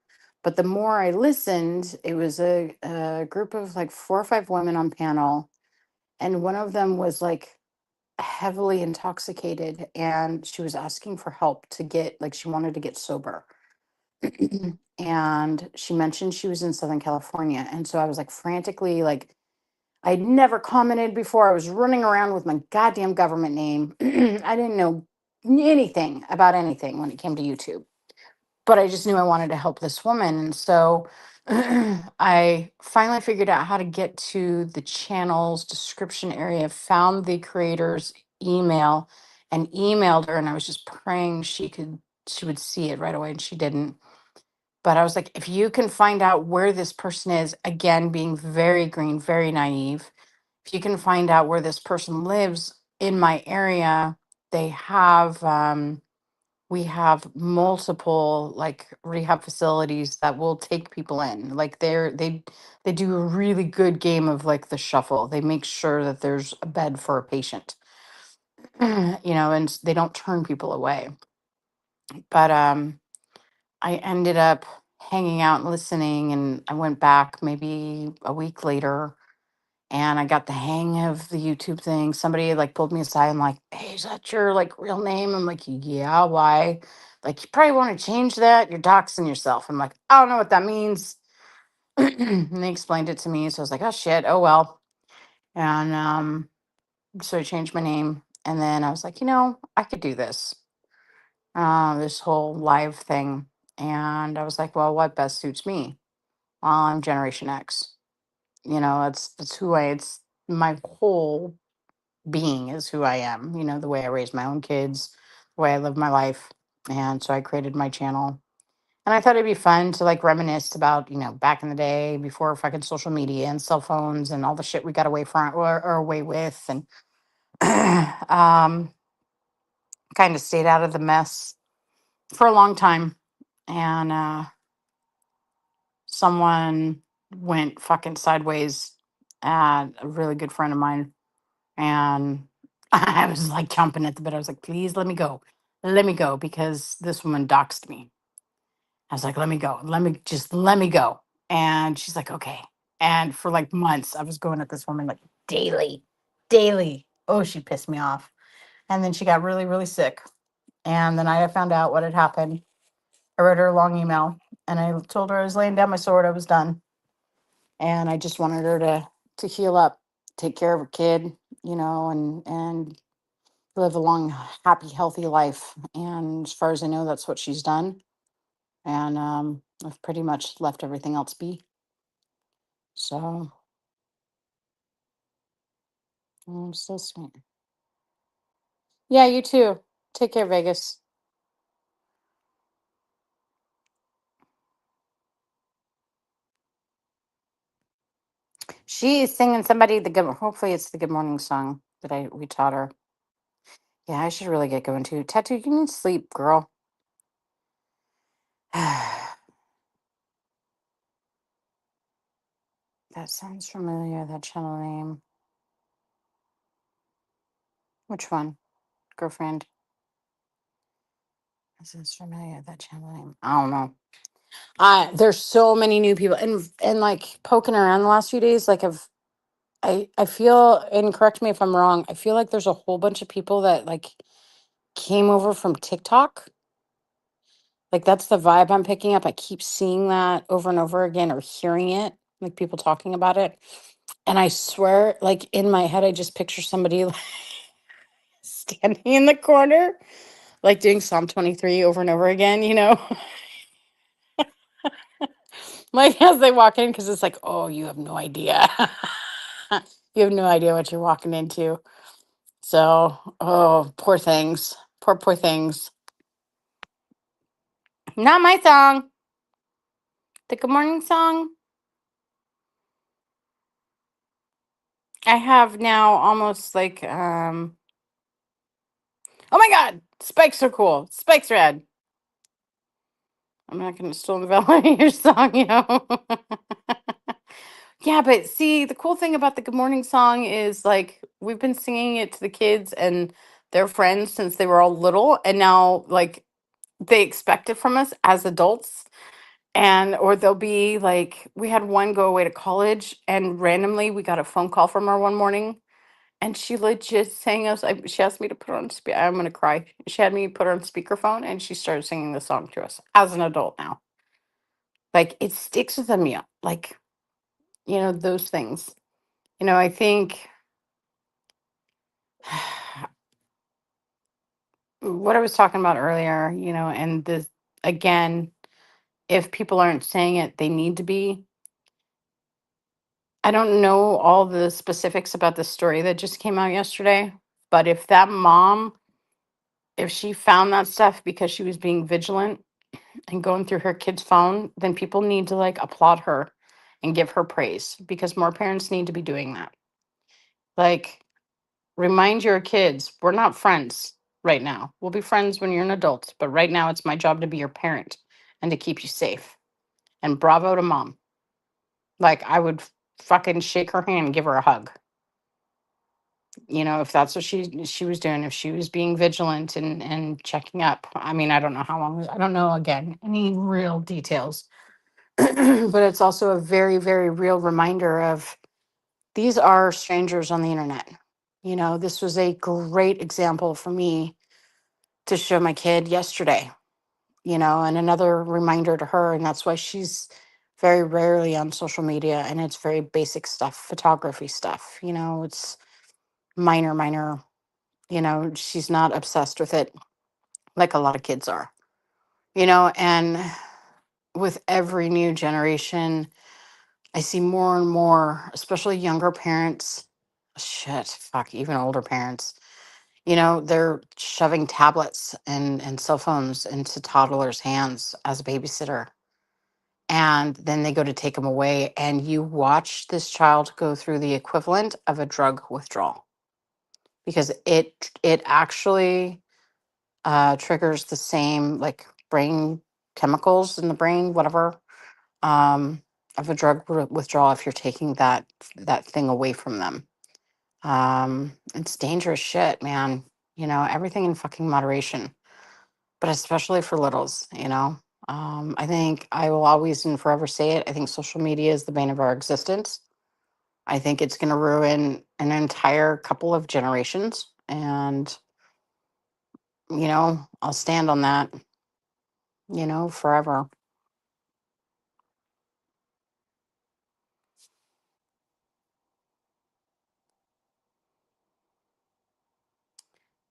Speaker 6: But the more I listened, it was a group of like 4 or 5 women on panel. And one of them was like heavily intoxicated and she was asking for help to get, like, she wanted to get sober. And she mentioned she was in Southern California. And so I was like frantically, like, I'd never commented before. I was running around with my goddamn government name. I didn't know anything about anything when it came to YouTube, but I just knew I wanted to help this woman. And so I finally figured out how to get to the channel's description area, found the creator's email and emailed her. And I was just praying she would see it right away. And she didn't. But I was like, if you can find out where this person is, again, being very green, very naive, if you can find out where this person lives in my area, they have we have multiple like rehab facilities that will take people in. Like they do a really good game of like the shuffle. They make sure that there's a bed for a patient. You know, and they don't turn people away. But I ended up hanging out and listening, and I went back maybe a week later and I got the hang of the YouTube thing. Somebody like pulled me aside and like, hey, is that your like real name? I'm like, yeah, why? Like, you probably want to change that. You're doxing yourself. I'm like, I don't know what that means. And they explained it to me. So I was like, oh shit, oh well. And so I changed my name. And then I was like, you know, I could do this. This whole live thing. And I was like, well, what best suits me? Well, I'm Generation X. You know, it's who it's my whole being is who I am, you know, the way I raise my own kids, the way I live my life. And so I created my channel. And I thought it'd be fun to like reminisce about, you know, back in the day before fucking social media and cell phones and all the shit we got away from or away with. And kind of stayed out of the mess for a long time. And someone went fucking sideways at a really good friend of mine. And I was like jumping at the bit. I was like, please let me go. Let me go because this woman doxed me. I was like, let me go. Let me go. And she's like, okay. And for like months, I was going at this woman like daily, daily. Oh, she pissed me off. And then she got really, really sick. And the night I found out what had happened, I wrote her a long email and I told her I was laying down my sword. I was done. And I just wanted her to heal up, take care of her kid, you know, and live a long, happy, healthy life. And as far as I know, that's what she's done. And I've pretty much left everything else be. So, so sweet. Yeah, you too. Take care, Vegas. She is singing somebody the good. Hopefully, it's the Good Morning song that we taught her. Yeah, I should really get going too. Tattoo, you need sleep, girl. That sounds familiar. That channel name. Which one? Girlfriend. This is familiar. That channel name. I don't know. There's so many new people, and like poking around the last few days, like I feel, and correct me if I'm wrong, I feel like there's a whole bunch of people that like came over from TikTok. Like that's the vibe I'm picking up. I keep seeing that over and over again or hearing it, like people talking about it. And I swear, like in my head, I just picture somebody like, standing in the corner, like doing Psalm 23 over and over again, you know? Like as they walk in, because it's like, oh, you have no idea. You have no idea what you're walking into. So, oh, poor things. Poor things. Not my song. The good morning song. I have now almost like oh my god, spikes are cool. Spikes red. I'm not gonna steal the value of your song, you know. Yeah, but see, the cool thing about the good morning song is like we've been singing it to the kids and their friends since they were all little, and now like they expect it from us as adults. And or they'll be like, we had one go away to college, and randomly we got a phone call from her one morning, and she legit sang us. She asked me to put her on speaker. I'm gonna cry. She had me put her on speakerphone, and she started singing the song to us as an adult now. Like it sticks with them, yeah. Like those things. I think what I was talking about earlier. And this again, if people aren't saying it, they need to be. I don't know all the specifics about the story that just came out yesterday, but if that mom, if she found that stuff because she was being vigilant and going through her kid's phone, then people need to like applaud her and give her praise because more parents need to be doing that. Like, remind your kids, we're not friends right now. We'll be friends when you're an adult, but right now it's my job to be your parent and to keep you safe. And bravo to mom. Like, I would fucking shake her hand and give her a hug. If that's what she was doing, if she was being vigilant and checking up. I mean, I don't know how long. I don't know again any real details, but it's also a very very real reminder of these are strangers on the internet. This was a great example for me to show my kid yesterday. And another reminder to her, and that's why she's very rarely on social media, and it's very basic stuff, photography stuff. It's minor. She's not obsessed with it like a lot of kids are, and with every new generation, I see more and more, especially younger parents, shit, fuck, even older parents, they're shoving tablets and cell phones into toddlers' hands as a babysitter. And then they go to take them away, and you watch this child go through the equivalent of a drug withdrawal because it actually triggers the same like brain chemicals in the brain, whatever, of a drug withdrawal if you're taking that thing away from them. It's dangerous shit, man. Everything in fucking moderation, but especially for littles. I think I will always and forever say it. I think social media is the bane of our existence. I think it's going to ruin an entire couple of generations, and I'll stand on that. Forever.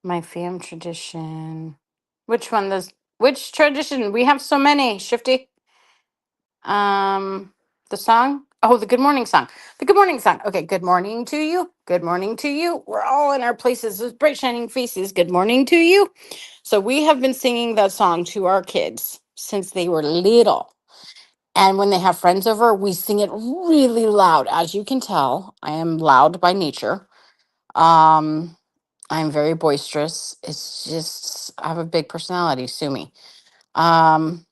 Speaker 6: My fam tradition. Which one? Which tradition? We have so many. Shifty. The song. Oh, the good morning song. The good morning song. Okay. Good morning to you. Good morning to you. We're all in our places with bright shining faces. Good morning to you. So we have been singing that song to our kids since they were little. And when they have friends over, we sing it really loud. As you can tell, I am loud by nature. I'm very boisterous. It's just I have a big personality, sue me. And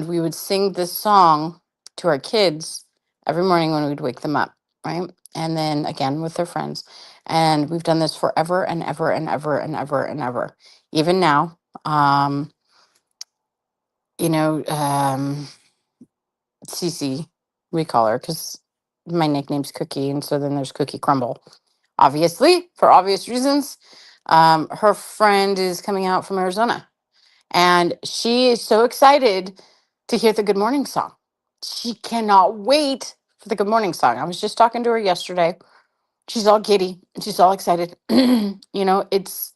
Speaker 6: we would sing this song to our kids every morning when we'd wake them up, right? And then again with their friends. And we've done this forever and ever and ever and ever and ever. Even now, you know, Cece, we call her because my nickname's Cookie, and so then there's Cookie Crumble. Obviously, for obvious reasons, her friend is coming out from Arizona, and she is so excited to hear the Good Morning song. She cannot wait for the Good Morning song. I was just talking to her yesterday. she's all giddy. She's all excited. You know, it's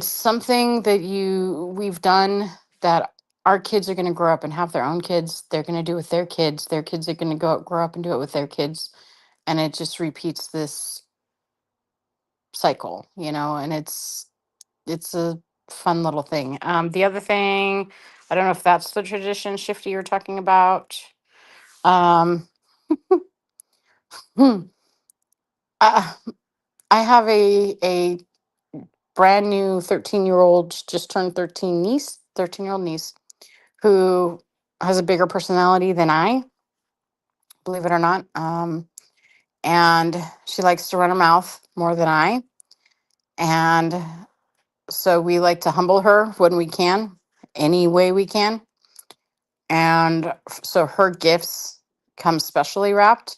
Speaker 6: something that we've done that our kids are going to grow up and have their own kids. They're going to do with their kids. Their kids are going to grow up and do it with their kids, and it just repeats this cycle, you know. And it's a fun little thing. The other thing, I don't know if that's the tradition Shifty you're talking about. Um, hmm, uh, I have a brand new 13-year-old, just turned 13 niece, 13-year-old niece, who has a bigger personality than I, believe it or not. And she likes to run her mouth more than I. And so we like to humble her when we can, any way we can. And so her gifts come specially wrapped.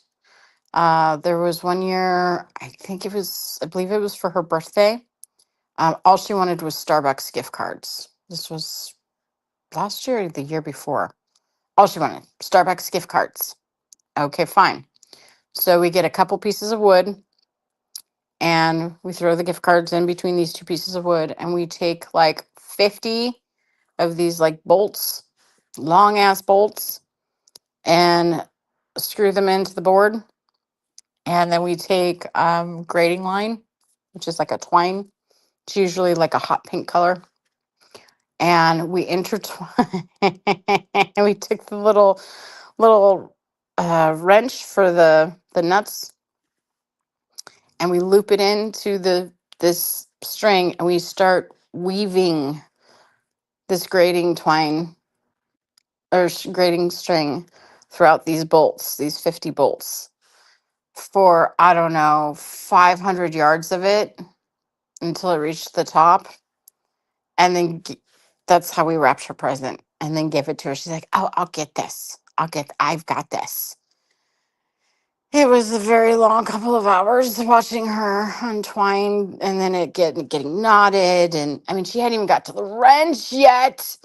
Speaker 6: There was one year, I believe it was for her birthday. All she wanted was Starbucks gift cards. This was last year or the year before. All she wanted, Starbucks gift cards. Okay, fine. So we get a couple pieces of wood and we throw the gift cards in between these two pieces of wood, and we take like 50 of these like bolts, long ass bolts, and screw them into the board. And then we take grading line, which is like a twine. It's usually like a hot pink color. And we intertwine. And we took the little wrench for the nuts, and we loop it into this string, and we start weaving this grading twine or grading string throughout these bolts, these 50 bolts, for I don't know, 500 yards of it until it reached the top. And then that's how we wrapped her present and then gave it to her. She's like, "Oh, I'll get this. I've got this." It was a very long couple of hours watching her untwine and then it getting knotted. And I mean, she hadn't even got to the wrench yet.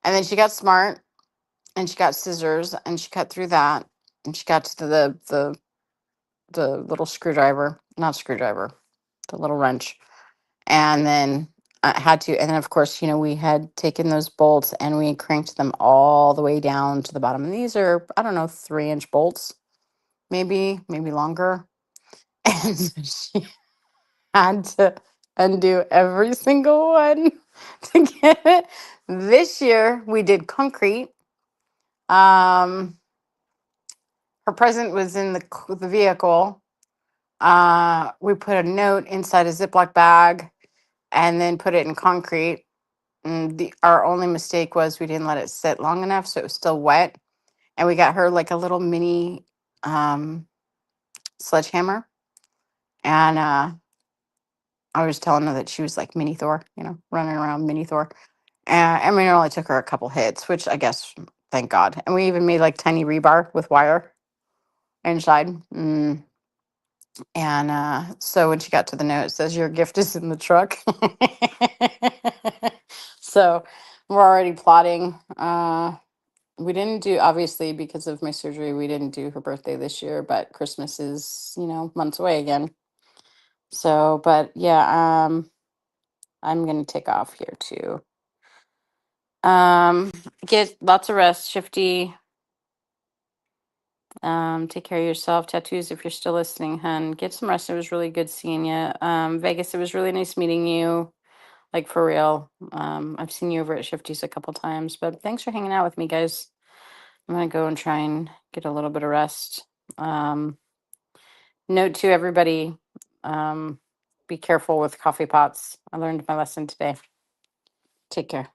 Speaker 6: And then she got smart and she got scissors and she cut through that. And she got to the little screwdriver, not screwdriver, the little wrench. And then I had to, and then of course, you know, we had taken those bolts and we cranked them all the way down to the bottom. And these are, I don't know, 3-inch bolts, maybe longer. And so she had to undo every single one to get it. This year we did concrete. Her present was in the vehicle. We put a note inside a Ziploc bag and then put it in concrete. And our only mistake was we didn't let it sit long enough, so it was still wet. And we got her like a little mini sledgehammer. And I was telling her that she was like Mini Thor, you know, running around Mini Thor. I mean, it only took her a couple hits, which I guess, thank God. And we even made like tiny rebar with wire inside. And so when she got to the note, it says, "Your gift is in the truck." So we're already plotting. We didn't do, obviously, because of my surgery, we didn't do her birthday this year, but Christmas is, you know, months away again. So, but yeah, I'm going to take off here too. Get lots of rest, Shifty. Take care of yourself. Tattoos, if you're still listening, hun, get some rest. It was really good seeing you. Vegas, it was really nice meeting you. Like for real. I've seen you over at Shifty's a couple times, but thanks for hanging out with me, guys. I'm gonna go and try and get a little bit of rest. Note to everybody, be careful with coffee pots. I learned my lesson today. Take care.